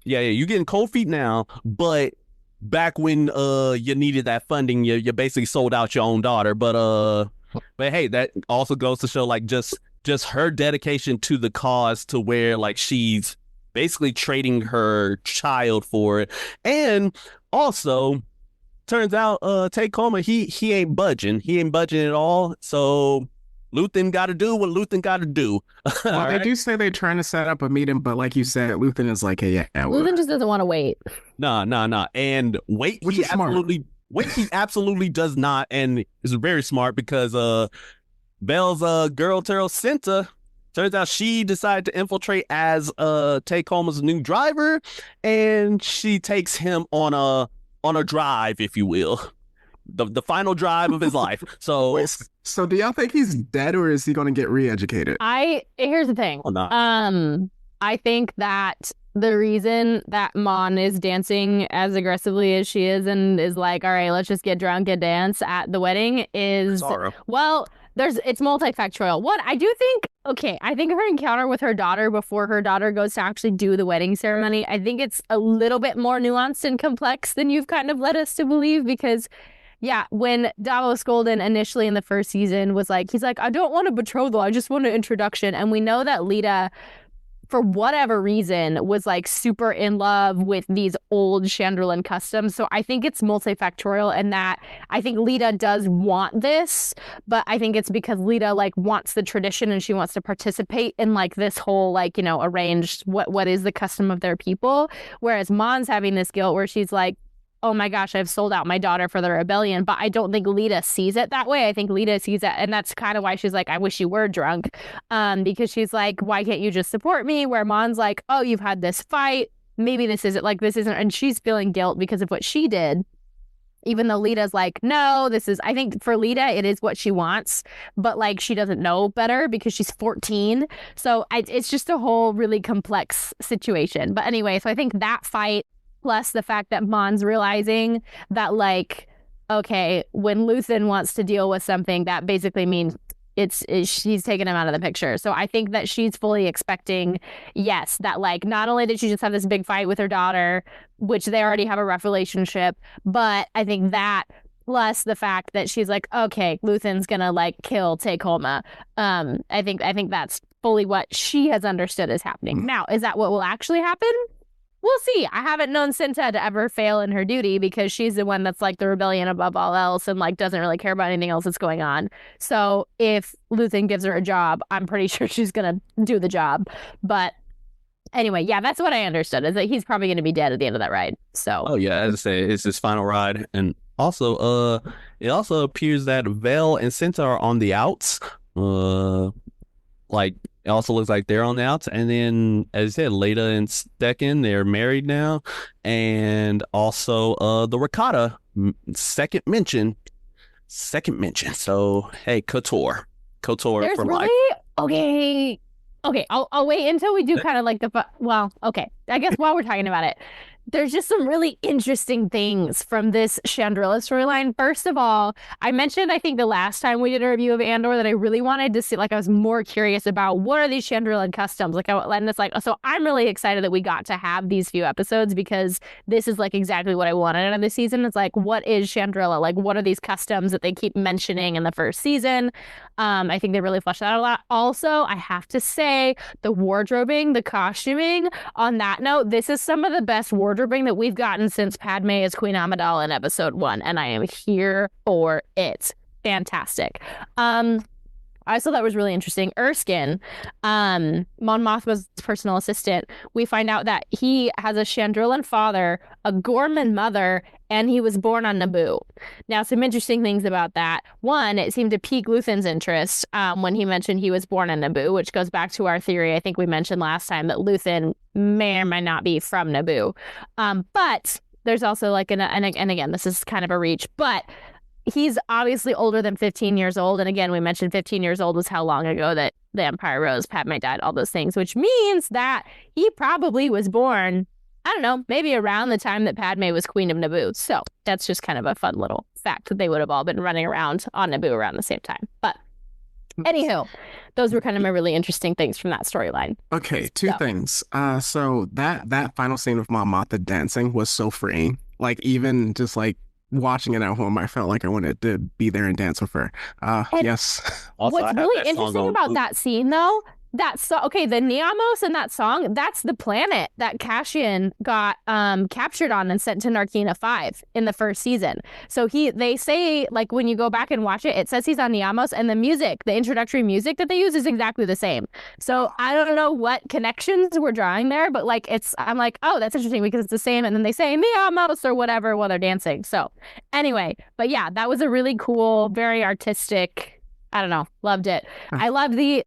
Yeah, you getting cold feet now, but back when you needed that funding, you basically sold out your own daughter. But hey, that also goes to show like just her dedication to the cause, to where like she's basically trading her child for it. And also, turns out Tacoma, he ain't budging. He ain't budging at all. So Luthen got to do what Luthen got to do. Well, they do say they're trying to set up a meeting, but like you said, Luthen is like, hey, yeah. Luthen just doesn't want to wait. Nah. And wait, Which he is smart. he absolutely does not, and it's very smart because Belle's girl Taro Cinta, turns out she decided to infiltrate as Tacoma's new driver, and she takes him on a drive, if you will. The final drive of his life. So Wait, so do y'all think he's dead, or is he going to get re-educated? Here's the thing. or not. I think that the reason that Mon is dancing as aggressively as she is and is like, all right, let's just get drunk and dance at the wedding is, Sorrow. well, it's multifactorial. One, I think her encounter with her daughter before her daughter goes to actually do the wedding ceremony, I think it's a little bit more nuanced and complex than you've kind of led us to believe, because yeah, when Davos Golden initially in the first season was like, he's like, I don't want a betrothal, I just want an introduction. And we know that Lita, for whatever reason, was like super in love with these old Chandrilan customs. So I think it's multifactorial in that I think Lita does want this, but I think it's because Lita like wants the tradition and she wants to participate in like this whole like, arranged what is the custom of their people. Whereas Mon's having this guilt where she's like, oh my gosh, I've sold out my daughter for the rebellion. But I don't think Lita sees it that way. I think Lita sees it, and that's kind of why she's like, I wish you were drunk. Because she's like, why can't you just support me? Where Mon's like, oh, you've had this fight. Maybe this isn't, and she's feeling guilt because of what she did. Even though Lita's like, no, I think for Lita, it is what she wants, but like she doesn't know better because she's 14. So it's just a whole really complex situation. But anyway, so I think that fight, plus the fact that Mon's realizing that, like, okay, when Luthen wants to deal with something, that basically means she's taking him out of the picture. So I think that she's fully expecting, yes, that like not only did she just have this big fight with her daughter, which they already have a rough relationship, but I think that plus the fact that she's like, okay, Luthen's gonna like kill Tacoma. I think that's fully what she has understood is happening. Now, is that what will actually happen? We'll see. I haven't known Cinta to ever fail in her duty because she's the one that's like the rebellion above all else and like doesn't really care about anything else that's going on. So if Luthen gives her a job, I'm pretty sure she's going to do the job. But anyway, yeah, that's what I understood, is that he's probably going to be dead at the end of that ride. So. Oh yeah, as I say, it's his final ride. And also, it also appears that Vel and Cinta are on the outs. Like, it also looks like they're on the outs. And then, as I said, Leda and Stecken, they're married now. And also, the Rakata, second mention. So, hey, Kotor There's for really? life. Okay, I'll wait until we do kind of like okay. I guess while we're talking about it, there's just some really interesting things from this Chandrilla storyline. First of all, I mentioned, I think the last time we did a review of Andor, that I really wanted to see, like, I was more curious about what are these Chandrilla customs? Like, and it's like, so I'm really excited that we got to have these few episodes, because this is like exactly what I wanted out of this season. It's like, what is Chandrilla? Like, what are these customs that they keep mentioning in the first season? I think they really fleshed that out a lot. Also, I have to say, the wardrobing, the costuming, on that note, this is some of the best wardrobing that we've gotten since Padme as Queen Amidala in episode 1, and I am here for it. Fantastic. I thought that was really interesting. Erskine, Mon Mothma's personal assistant, we find out that he has a Chandrillan father, a Gorman mother, and he was born on Naboo. Now, some interesting things about that. One, it seemed to pique Luthen's interest when he mentioned he was born on Naboo, which goes back to our theory I think we mentioned last time that Luthen may or may not be from Naboo. But there's also like, and again, this is kind of a reach, but he's obviously older than 15 years old. And again, we mentioned 15 years old was how long ago that the Empire rose, Padme died, all those things, which means that he probably was born, I don't know, maybe around the time that Padme was Queen of Naboo. So that's just kind of a fun little fact that they would have all been running around on Naboo around the same time. But anywho, those were kind of my really interesting things from that storyline. Okay, two things. So that final scene with Mon Mothma dancing was so freeing. Like, even just like watching it at home, I felt like I wanted to be there and dance with her. Yes. Also, What's really interesting about that scene, though, okay, the Niamos and that song, that's the planet that Cassian got captured on and sent to Narkina 5 in the first season. So they say, like, when you go back and watch it, it says he's on Niamos, and the music, the introductory music that they use is exactly the same. So I don't know what connections we're drawing there, but like, I'm like, oh, that's interesting because it's the same. And then they say Niamos or whatever while they're dancing. So anyway, but yeah, that was a really cool, very artistic, I don't know, loved it. I loved the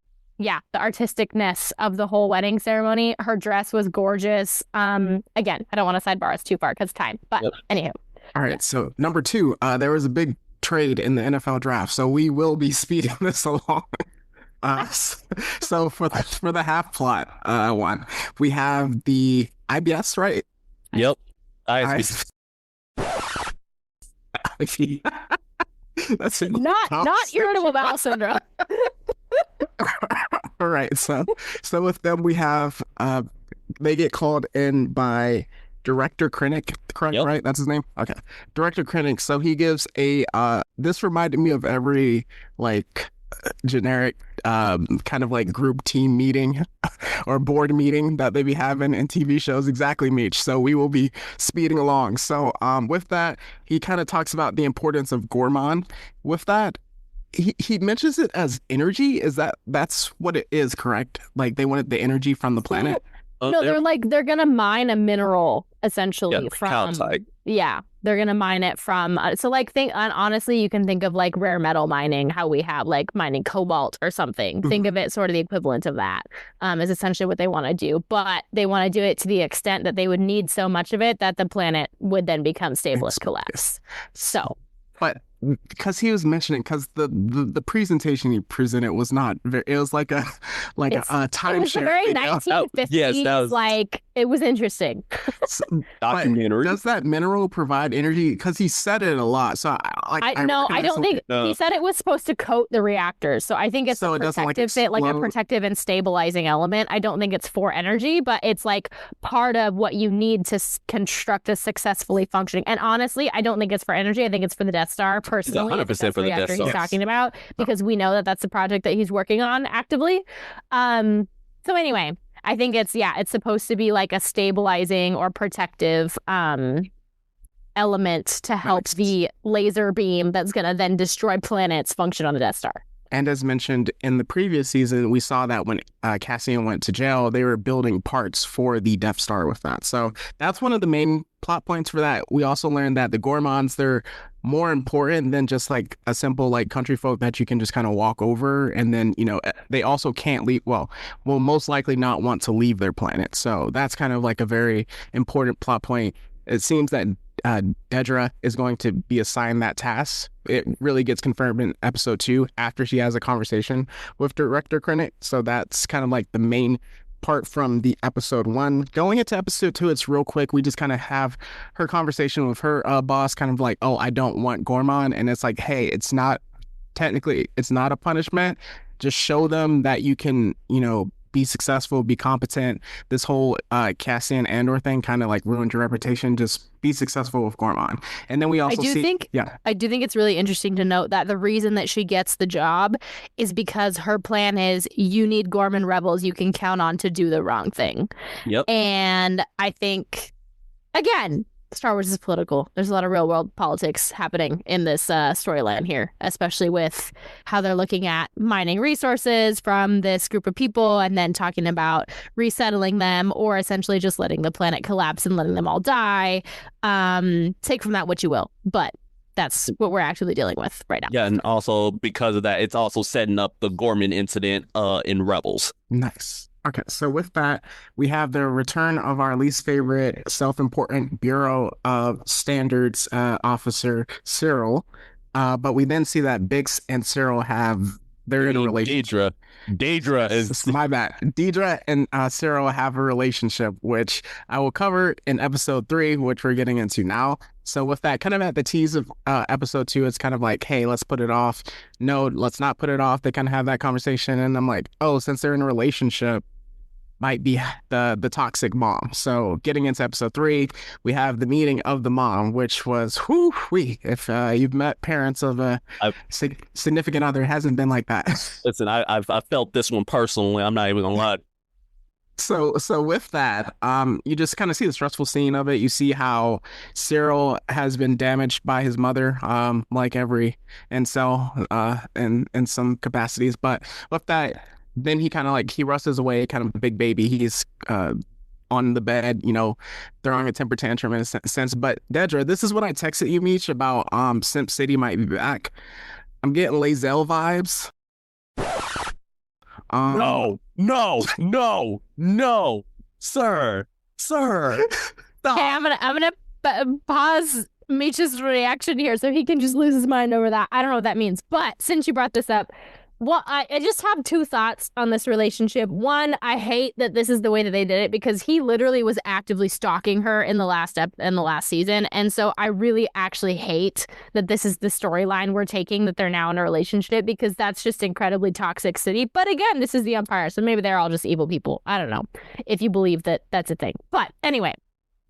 artisticness of the whole wedding ceremony. Her dress was gorgeous. Again, I don't want to sidebar us too far because time, but anywho. All right, so number 2, there was a big trade in the NFL draft, so we will be speeding this along. So for the half plot one, we have the IBS, right? Yep. That's it. Not irritable bowel syndrome. All right, so with them we have they get called in by Director Krennic, correct? Yep. Right, that's his name. Okay, Director Krennic. So he gives a this reminded me of every like generic kind of like group team meeting or board meeting that they be having in TV shows. Exactly, Meech. So we will be speeding along. So with that, he kind of talks about the importance of Gorman. With that, he mentions it as energy. That's what it is, correct? Like, they wanted the energy from the planet. No, they're gonna mine a mineral essentially from calcite. Yeah, they're gonna mine it from. So like, honestly, you can think of like rare metal mining, how we have like mining cobalt or something. Mm-hmm. Think of it sort of the equivalent of that. Is essentially what they want to do, but they want to do it to the extent that they would need so much of it that the planet would then become stable and collapse. So, but because he was mentioning, because the presentation he presented was not very, it was like a timeshare. It was very 1950s. Yes, that was like, it was interesting. Documentary. Does that mineral provide energy? Because he said it a lot. So I don't think he said it was supposed to coat the reactors. So I think it's a protective fit, like a protective and stabilizing element. I don't think it's for energy, but it's like part of what you need to construct a successfully functioning. And honestly, I don't think it's for energy. I think it's for the Death Star. Personally, 100% for the Death Star. He's talking about, because we know that that's the project that he's working on actively. So anyway, I think it's supposed to be like a stabilizing or protective element to help the laser beam that's going to then destroy planets function on the Death Star. And as mentioned in the previous season, we saw that when Cassian went to jail, they were building parts for the Death Star with that. So that's one of the main plot points for that. We also learned that the Gormons, they're more important than just like a simple like country folk that you can just kind of walk over. And then, they also can't leave. Will most likely not want to leave their planet. So that's kind of like a very important plot point. It seems that Dedra is going to be assigned that task. It really gets confirmed in episode 2 after she has a conversation with Director Krennic. So that's kind of like the main part from the episode 1. Going into episode 2, it's real quick. We just kind of have her conversation with her boss, kind of like, oh, I don't want Gorman. And it's like, hey, it's not a punishment. Just show them that you can, be successful, be competent. This whole Cassian Andor thing kind of like ruined your reputation. Just be successful with Gorman. And then we also I do think it's really interesting to note that the reason that she gets the job is because her plan is you need Gorman rebels you can count on to do the wrong thing. Yep. And I think, again, Star Wars is political. There's a lot of real world politics happening in this storyline here, especially with how they're looking at mining resources from this group of people and then talking about resettling them or essentially just letting the planet collapse and letting them all die. Take from that what you will, but that's what we're actually dealing with right now. Yeah, and also because of that, it's also setting up the Gorman incident in Rebels. Nice. Okay, so with that, we have the return of our least favorite self-important Bureau of Standards officer, Cyril. But we then see that Bix and Cyril they're in a relationship. Deidre is... My bad. Deidre and Cyril have a relationship, which I will cover in episode 3, which we're getting into now. So with that, kind of at the tease of episode 2, it's kind of like, hey, let's put it off. No, let's not put it off. They kind of have that conversation. And I'm like, oh, since they're in a relationship, might be the toxic mom. So getting into episode 3, we have the meeting of the mom, which was, if you've met parents of a significant other, it hasn't been like that. Listen, I've felt this one personally. I'm not even gonna lie. So with that, you just kind of see the stressful scene of it. You see how Cyril has been damaged by his mother, like every incel, in some capacities. But with that, then he kind of like, he rushes away, kind of a big baby. He's on the bed, throwing a temper tantrum in a sense. But Dedra, this is what I texted you, Meech, about Simp City might be back. I'm getting Lazelle vibes. No, sir. Okay, I'm gonna pause Meech's reaction here so he can just lose his mind over that. I don't know what that means, but since you brought this up, well, I just have 2 thoughts on this relationship. One, I hate that this is the way that they did it because he literally was actively stalking her in the last season. And so I really actually hate that this is the storyline we're taking, that they're now in a relationship, because that's just incredibly toxic city. But again, this is the Empire, so maybe they're all just evil people. I don't know if you believe that that's a thing. But anyway,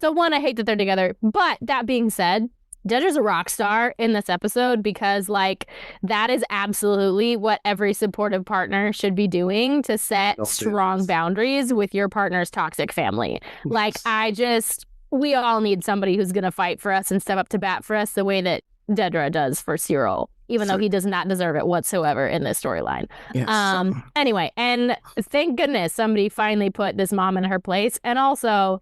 so one, I hate that they're together. But that being said, Dedra's a rock star in this episode because, like, that is absolutely what every supportive partner should be doing to set strong boundaries with your partner's toxic family. Like, we all need somebody who's going to fight for us and step up to bat for us the way that Dedra does for Cyril, even though he does not deserve it whatsoever in this storyline. Yes. Anyway, and thank goodness somebody finally put this mom in her place. And also,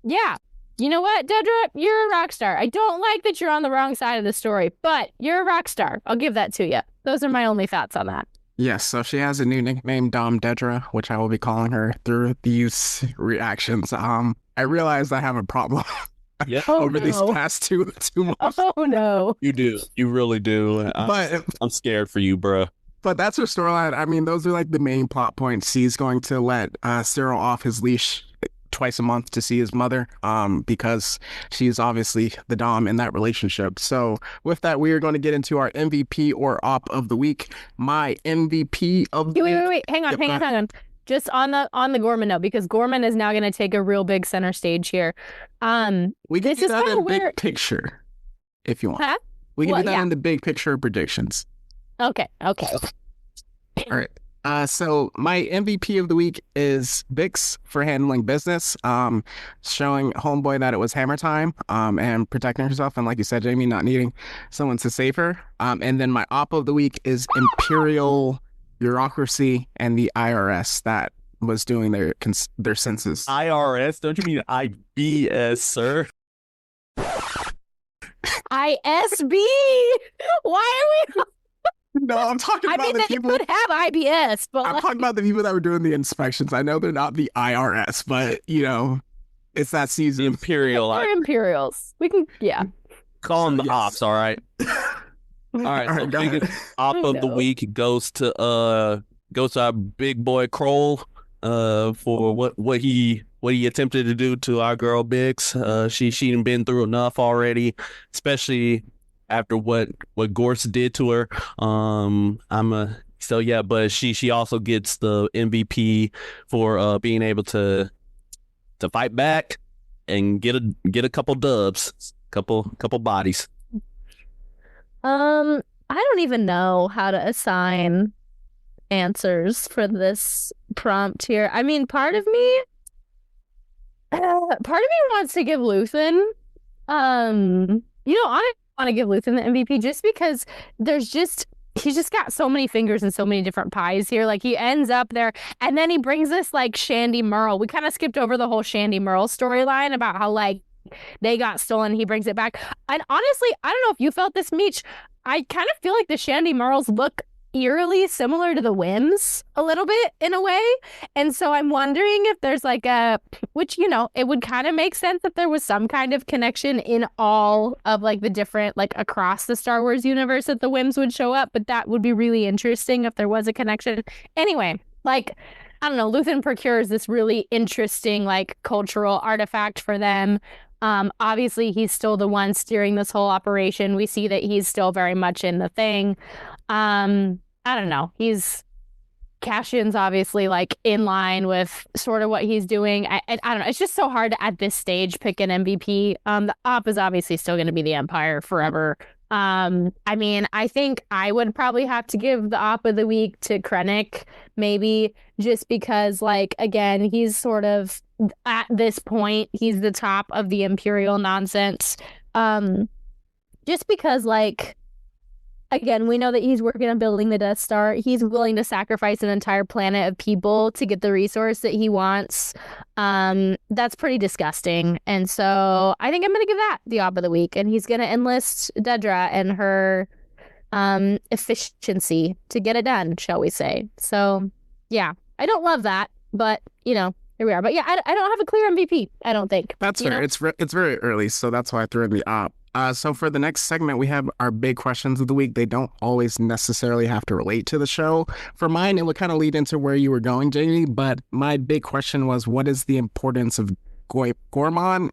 yeah. You know what, Dedra? You're a rock star. I don't like that you're on the wrong side of the story, but you're a rock star. I'll give that to you. Those are my only thoughts on that. Yes, so she has a new nickname, Dom Dedra, which I will be calling her through these reactions. I realized I have a problem over these past two months. Oh, no. You do. You really do. I'm scared for you, bro. But that's her storyline. I mean, those are like the main plot points. He's going to let Cyril off his leash twice a month to see his mother, because she's obviously the dom in that relationship. So with that, we are going to get into our MVP or op of the week. My MVP of the week. Wait. Hang on. Just on the Gorman note, because Gorman is now going to take a real big center stage here. We can do that in big picture if you want. Huh? We can do that in the big picture predictions. Okay. All right. So my MVP of the week is Bix for handling business, showing Homeboy that it was hammer time, and protecting herself. And like you said, Jamie, not needing someone to save her. And then my op of the week is Imperial bureaucracy and the IRS that was doing their census. IRS? Don't you mean IBS, sir? ISB? Why are we... No, I'm talking about the people. They could have IBS, but I'm talking about the people that were doing the inspections. I know they're not the IRS, but it's that season. Imperial. They're Imperials. We can, call them the ops. All right. All right. So biggest op of the week goes to our big boy Kroll. for what he attempted to do to our girl Bix. She done been through enough already, especially after what Gorse did to her. But she also gets the MVP for being able to fight back and get a couple dubs, couple bodies. I don't even know how to assign answers for this prompt here. I mean, part of me wants to give Luthen. I want to give Luthen the MVP just because he's just got so many fingers and so many different pies here. Like he ends up there and then he brings this like Shandy Merle. We kind of skipped over the whole Shandy Merle storyline about how like they got stolen. He brings it back. And honestly, I don't know if you felt this, Meech. I kind of feel like the Shandy Merles look eerily similar to the Whims a little bit in a way. And so I'm wondering if there's like it would kind of make sense if there was some kind of connection in all of like the different, like across the Star Wars universe that the Whims would show up. But that would be really interesting if there was a connection. Anyway, like, I don't know, Luthen procures this really interesting like cultural artifact for them. Obviously he's still the one steering this whole operation. We see that he's still very much in the thing. I don't know. Cassian's obviously like in line with sort of what he's doing. I don't know. It's just so hard to, at this stage, pick an MVP. The op is obviously still going to be the Empire forever. I mean, I think I would probably have to give the op of the week to Krennic, maybe just because, like, again, he's sort of at this point, he's the top of the Imperial nonsense. Just because, like, again, we know that he's working on building the Death Star. He's willing to sacrifice an entire planet of people to get the resource that he wants. That's pretty disgusting. And so I think I'm going to give that the op of the week. And he's going to enlist Dedra and her efficiency to get it done, shall we say. So, yeah, I don't love that, but, here we are. But, yeah, I don't have a clear MVP, I don't think. That's fair. It's very early, so that's why I threw in the op. So for the next segment, we have our big questions of the week. They don't always necessarily have to relate to the show. For mine, it would kind of lead into where you were going, Jamie, but my big question was, what is the importance of Gorman?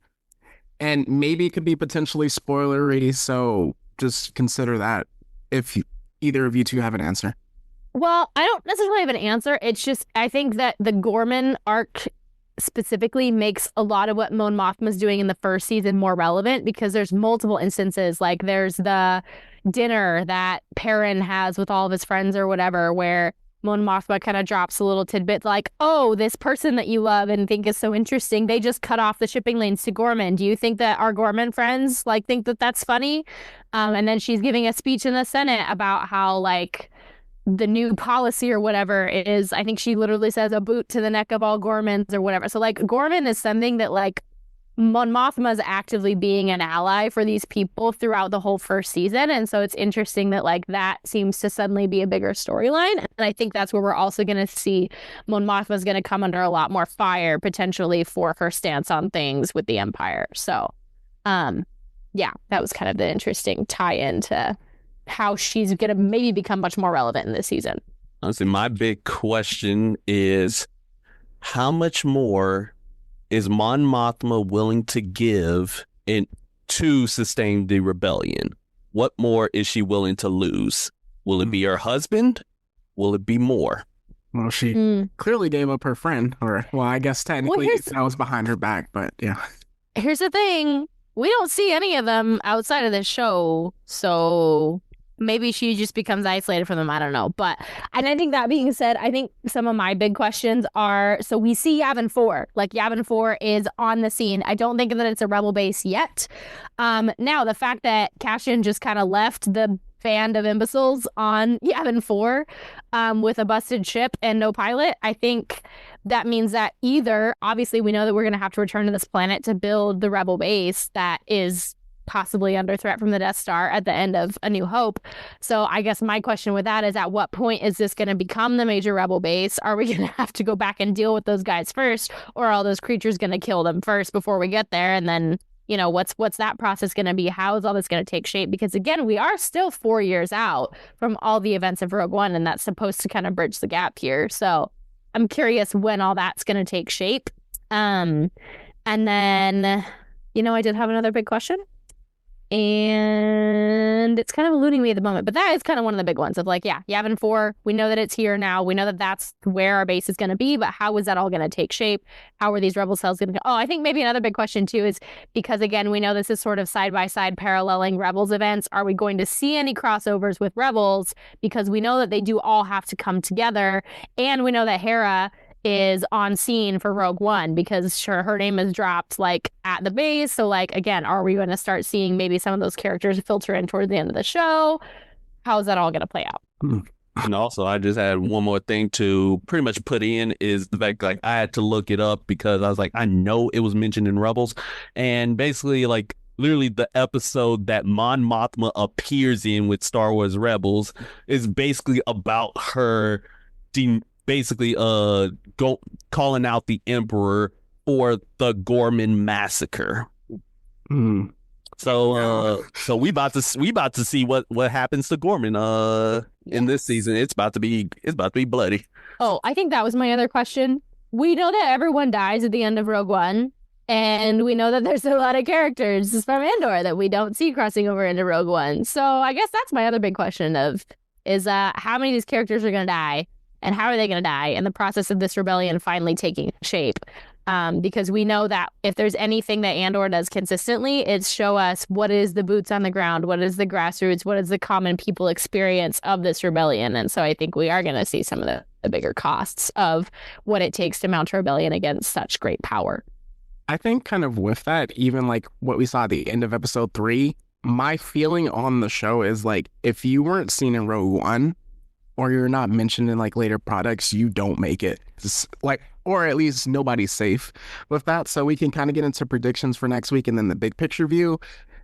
And maybe it could be potentially spoilery, so just consider that if either of you two have an answer. Well, I don't necessarily have an answer. It's just, I think that the Gorman arc specifically makes a lot of what Mon Mothma's doing in the first season more relevant, because there's multiple instances, like there's the dinner that Perrin has with all of his friends or whatever, where Mon Mothma kind of drops a little tidbit like, oh, this person that you love and think is so interesting, they just cut off the shipping lanes to Gorman. Do you think that our Gorman friends like think that that's funny? And then she's giving a speech in the Senate about how like the new policy or whatever is, I think she literally says, a boot to the neck of all Gormans or whatever. So like Gorman is something that like Mon Mothma is actively being an ally for these people throughout the whole first season. And so it's interesting that like that seems to suddenly be a bigger storyline. And I think that's where we're also going to see Mon Mothma is going to come under a lot more fire potentially for her stance on things with the Empire. So yeah, that was kind of the interesting tie-in to how she's going to maybe become much more relevant in this season. Honestly, my big question is, how much more is Mon Mothma willing to give to sustain the rebellion? What more is she willing to lose? Will it be her husband? Will it be more? Well, she clearly gave up her friend, or, well, I guess technically that was behind her back, but yeah. Here's the thing. We don't see any of them outside of this show, so maybe she just becomes isolated from them. I don't know. And I think that being said, I think some of my big questions are, so we see Yavin 4. Like, Yavin 4 is on the scene. I don't think that it's a rebel base yet. Now, the fact that Cassian just kind of left the band of imbeciles on Yavin 4 with a busted ship and no pilot, I think that means that either, obviously, we know that we're going to have to return to this planet to build the rebel base that is possibly under threat from the Death Star at the end of A New Hope. So I guess my question with that is, at what point is this going to become the major rebel base? Are we going to have to go back and deal with those guys first, or are all those creatures going to kill them first before we get there? And then, what's that process going to be? How is all this going to take shape? Because again, we are still 4 years out from all the events of Rogue One, and that's supposed to kind of bridge the gap here. So I'm curious when all that's going to take shape. And then, I did have another big question. And it's kind of eluding me at the moment, but that is kind of one of the big ones of like, Yavin 4, we know that it's here now. We know that that's where our base is going to be, but how is that all going to take shape? How are these rebel cells going to go? Oh, I think maybe another big question too is because again, we know this is sort of side-by-side paralleling Rebels events. Are we going to see any crossovers with Rebels? Because we know that they do all have to come together. And we know that Hera is on scene for Rogue One because her name is dropped like at the base. So like, again, are we going to start seeing maybe some of those characters filter in towards the end of the show? How's that all going to play out? And also, I just had one more thing to pretty much put in is the fact like I had to look it up because I was like, I know it was mentioned in Rebels, and basically like literally the episode that Mon Mothma appears in with Star Wars Rebels is basically about her basically calling out the Emperor for the Gorman massacre. So we about to see what happens to Gorman in this season. It's about to be bloody. Oh, I think that was my other question. We know that everyone dies at the end of Rogue One, and we know that there's a lot of characters from Andor that we don't see crossing over into Rogue One. So I guess that's my other big question is how many of these characters are going to die? And how are they going to die in the process of this rebellion finally taking shape? Because we know that if there's anything that Andor does consistently, it's show us what is the boots on the ground, what is the grassroots, what is the common people experience of this rebellion. And so I think we are going to see some of the bigger costs of what it takes to mount a rebellion against such great power. I think kind of with that, even like what we saw at the end of episode 3, my feeling on the show is like, if you weren't seen in Rogue One, or you're not mentioned in like later products, you don't make it. Like, or at least nobody's safe with that. So we can kind of get into predictions for next week and then the big picture view.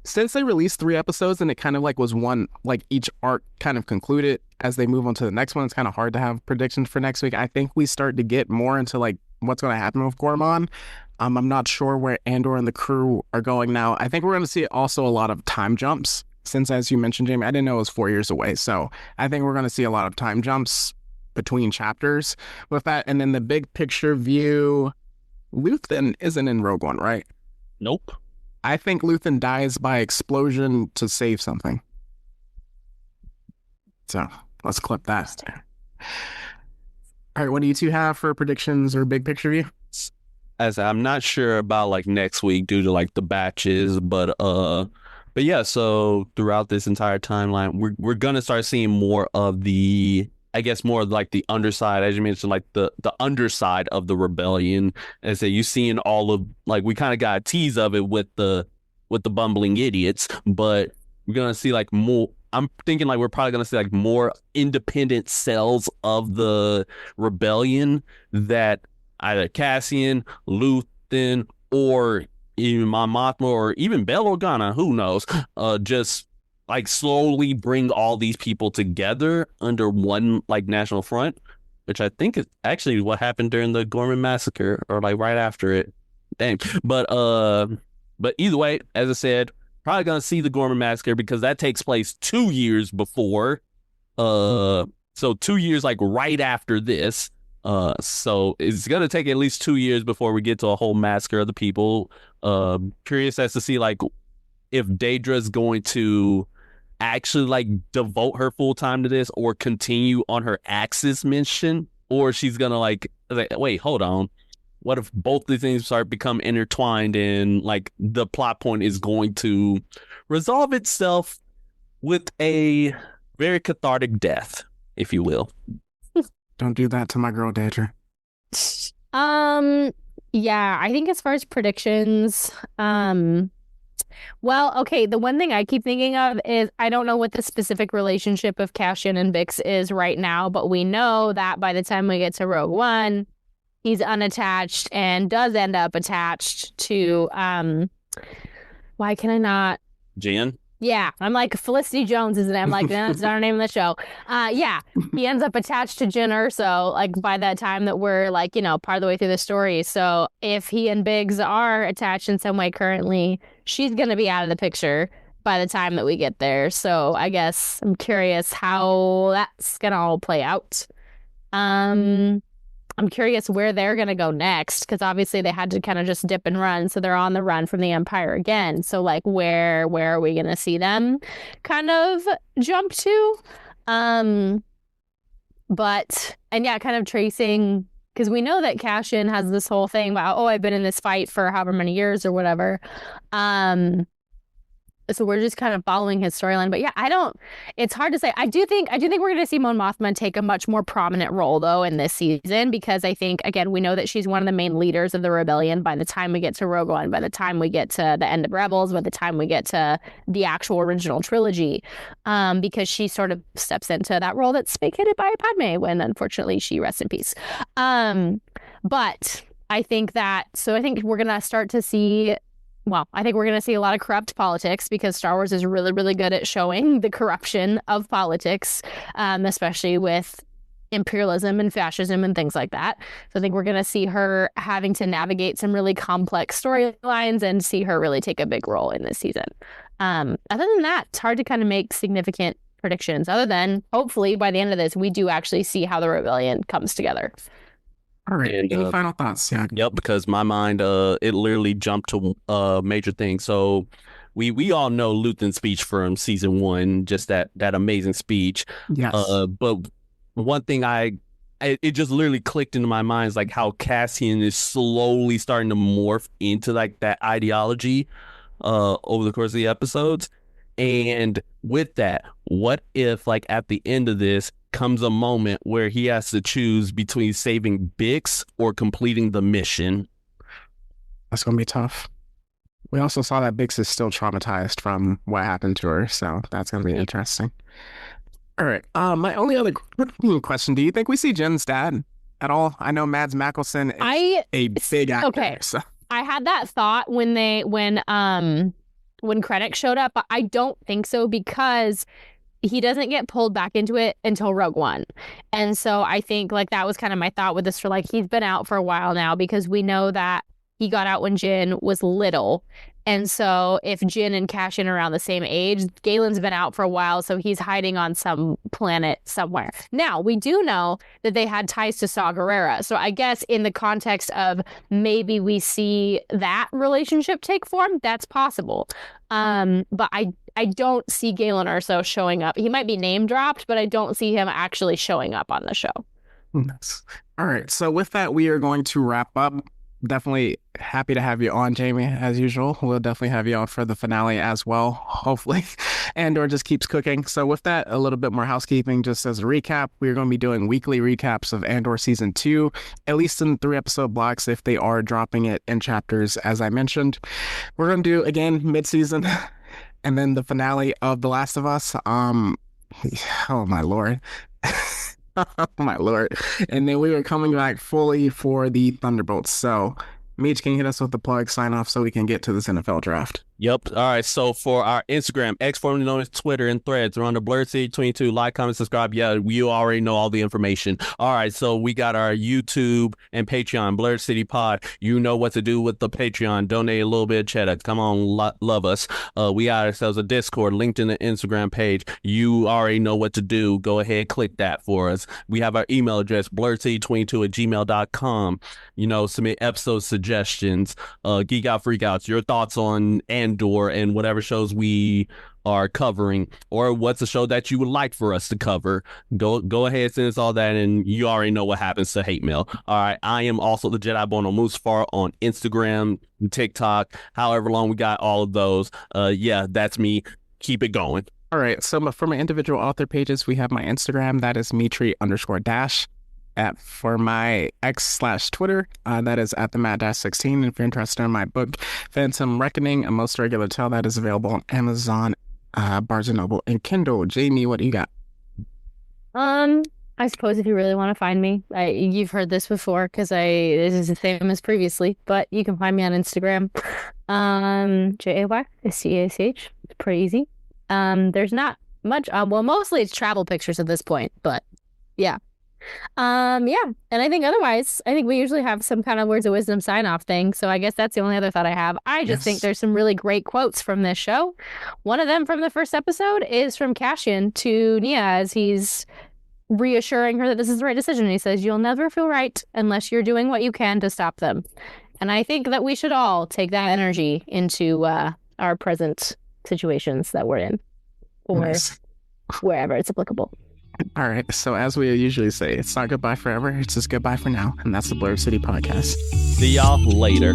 Since they released 3 episodes and it kind of like was one, like each arc kind of concluded as they move on to the next one, it's kind of hard to have predictions for next week. I think we start to get more into like what's going to happen with Gorman. I'm not sure where Andor and the crew are going now. I think we're going to see also a lot of time jumps. Since, as you mentioned, Jamie, I didn't know it was 4 years away. So I think we're going to see a lot of time jumps between chapters with that. And then the big picture view, Luthen isn't in Rogue One, right? Nope. I think Luthen dies by explosion to save something. So let's clip that. All right, what do you two have for predictions or big picture view? As I'm not sure about like next week due to like the batches, but yeah, so throughout this entire timeline, we're gonna start seeing more of the, I guess, more of like the underside, as you mentioned, like the underside of the rebellion. As that you seeing all of like we kind of got a tease of it with the bumbling idiots, but we're gonna see like more. I'm thinking like we're probably gonna see like more independent cells of the rebellion that either Cassian, Luthen, or even Mon Mothma or even Bail Organa, who knows, just like slowly bring all these people together under one like national front, which I think is actually what happened during the Gorman massacre or like right after it. Dang. But either way, as I said, probably gonna see the Gorman massacre because that takes place 2 years before. So 2 years like right after this. So it's gonna take at least 2 years before we get to a whole massacre of the people. Curious as to see like if Daedra's going to actually like devote her full time to this or continue on her Axis mission, or she's gonna like wait, hold on. What if both these things start become intertwined and like the plot point is going to resolve itself with a very cathartic death, if you will. Don't do that to my girl, Daedra. Yeah, I think as far as predictions, well, okay, the one thing I keep thinking of is I don't know what the specific relationship of Cassian and Bix is right now, but we know that by the time we get to Rogue One, he's unattached and does end up attached to, why can I not? Jen? Yeah, I'm like, Felicity Jones, isn't it? I'm like, that's not her name of the show. Yeah, he ends up attached to Jyn Erso, like, by that time that we're, like, part of the way through the story. So if he and Biggs are attached in some way currently, she's going to be out of the picture by the time that we get there. So I guess I'm curious how that's going to all play out. I'm curious where they're going to go next, because obviously they had to kind of just dip and run. So they're on the run from the Empire again. So like where are we going to see them kind of jump to? But and yeah, kind of tracing, because we know that Cassian has this whole thing about, oh, I've been in this fight for however many years or whatever. So we're just kind of following his storyline. But yeah, it's hard to say. I do think we're going to see Mon Mothma take a much more prominent role, though, in this season, because I think, again, we know that she's one of the main leaders of the rebellion by the time we get to Rogue One, by the time we get to the end of Rebels, by the time we get to the actual original trilogy, because she sort of steps into that role that's vacated by Padme when, unfortunately, she rests in peace. But I think we're going to start to see... Well, I think we're going to see a lot of corrupt politics, because Star Wars is really, really good at showing the corruption of politics, especially with imperialism and fascism and things like that. So I think we're going to see her having to navigate some really complex storylines and see her really take a big role in this season. Other than that, it's hard to kind of make significant predictions, other than hopefully by the end of this, we do actually see how the rebellion comes together. All right. And, any final thoughts? Yeah. Yep, because my mind, it literally jumped to major things. So we all know Luthen's speech from season 1, just that amazing speech. Yes. But one thing it just literally clicked into my mind is like how Cassian is slowly starting to morph into like that ideology over the course of the episodes. And with that, what if like at the end of this comes a moment where he has to choose between saving Bix or completing the mission? That's going to be tough. We also saw that Bix is still traumatized from what happened to her, so that's going to be interesting. All right. My only other question, do you think we see Jen's dad at all? I know Mads Mikkelsen is a big actor. Okay. So. I had that thought when Krennic showed up, but I don't think so, because he doesn't get pulled back into it until Rogue One. And so I think like that was kind of my thought with this, for like, he's been out for a while now, because we know that he got out when Jyn was little. And so if Jyn and Cassian are around the same age, Galen's been out for a while, so he's hiding on some planet somewhere. Now, we do know that they had ties to Saw Gerrera. So I guess in the context of maybe we see that relationship take form, that's possible. But I don't see Galen Erso showing up. He might be name dropped, but I don't see him actually showing up on the show. Nice. All right. So with that, we are going to wrap up. Definitely happy to have you on, Jamie, as usual. We'll definitely have you on for the finale as well, hopefully. Andor just keeps cooking. So with that, a little bit more housekeeping. Just as a recap, we're going to be doing weekly recaps of Andor Season 2, at least in 3-episode blocks if they are dropping it in chapters, as I mentioned. We're going to do, again, mid-season, and then the finale of The Last of Us. Oh, my Lord. Oh my Lord. And then we are coming back fully for the Thunderbolts. So, Meech, can you hit us with the plug sign off so we can get to this NFL draft? Yep. All right. So for our Instagram, X formerly known as Twitter, and Threads, we're on the Blurred City 22. Like, comment, subscribe. Yeah, you already know all the information. All right. So we got our YouTube and Patreon, Blurred City Pod. You know what to do with the Patreon. Donate a little bit of cheddar. Come on, love us. We got ourselves a Discord linked in the Instagram page. You already know what to do. Go ahead, click that for us. We have our email address, blurredcity22@gmail.com. You know, submit episode suggestions, geek out, freak outs, your thoughts on Andor and whatever shows we are covering, or what's a show that you would like for us to cover. Go ahead, send us all that, and you already know what happens to hate mail. All right, I am also the Jedi Born on Mustafar on Instagram, TikTok, however long we got all of those. Yeah, that's me. Keep it going. All right, so for my individual author pages, we have my Instagram, that is Mitri_Dash. For my X/Twitter, that is at the Matt-16. If you're interested in my book, Phantom Reckoning, a most regular tale, that is available on Amazon, Barnes & Noble, and Kindle. Jamie, what do you got? I suppose if you really want to find me, you've heard this before because this is the same as previously, but you can find me on Instagram, JAYSCACH. It's pretty easy. There's not much. Well, mostly it's travel pictures at this point, but yeah. Yeah, and I think otherwise, I think we usually have some kind of words of wisdom sign off thing. So I guess that's the only other thought I have. I just think there's some really great quotes from this show. One of them from the first episode is from Cassian to Nia as he's reassuring her that this is the right decision. And he says, you'll never feel right unless you're doing what you can to stop them. And I think that we should all take that energy into our present situations that we're in, or Nice. wherever it's applicable. All right. So as we usually say, it's not goodbye forever. It's just goodbye for now. And that's the Blur City Podcast. See y'all later.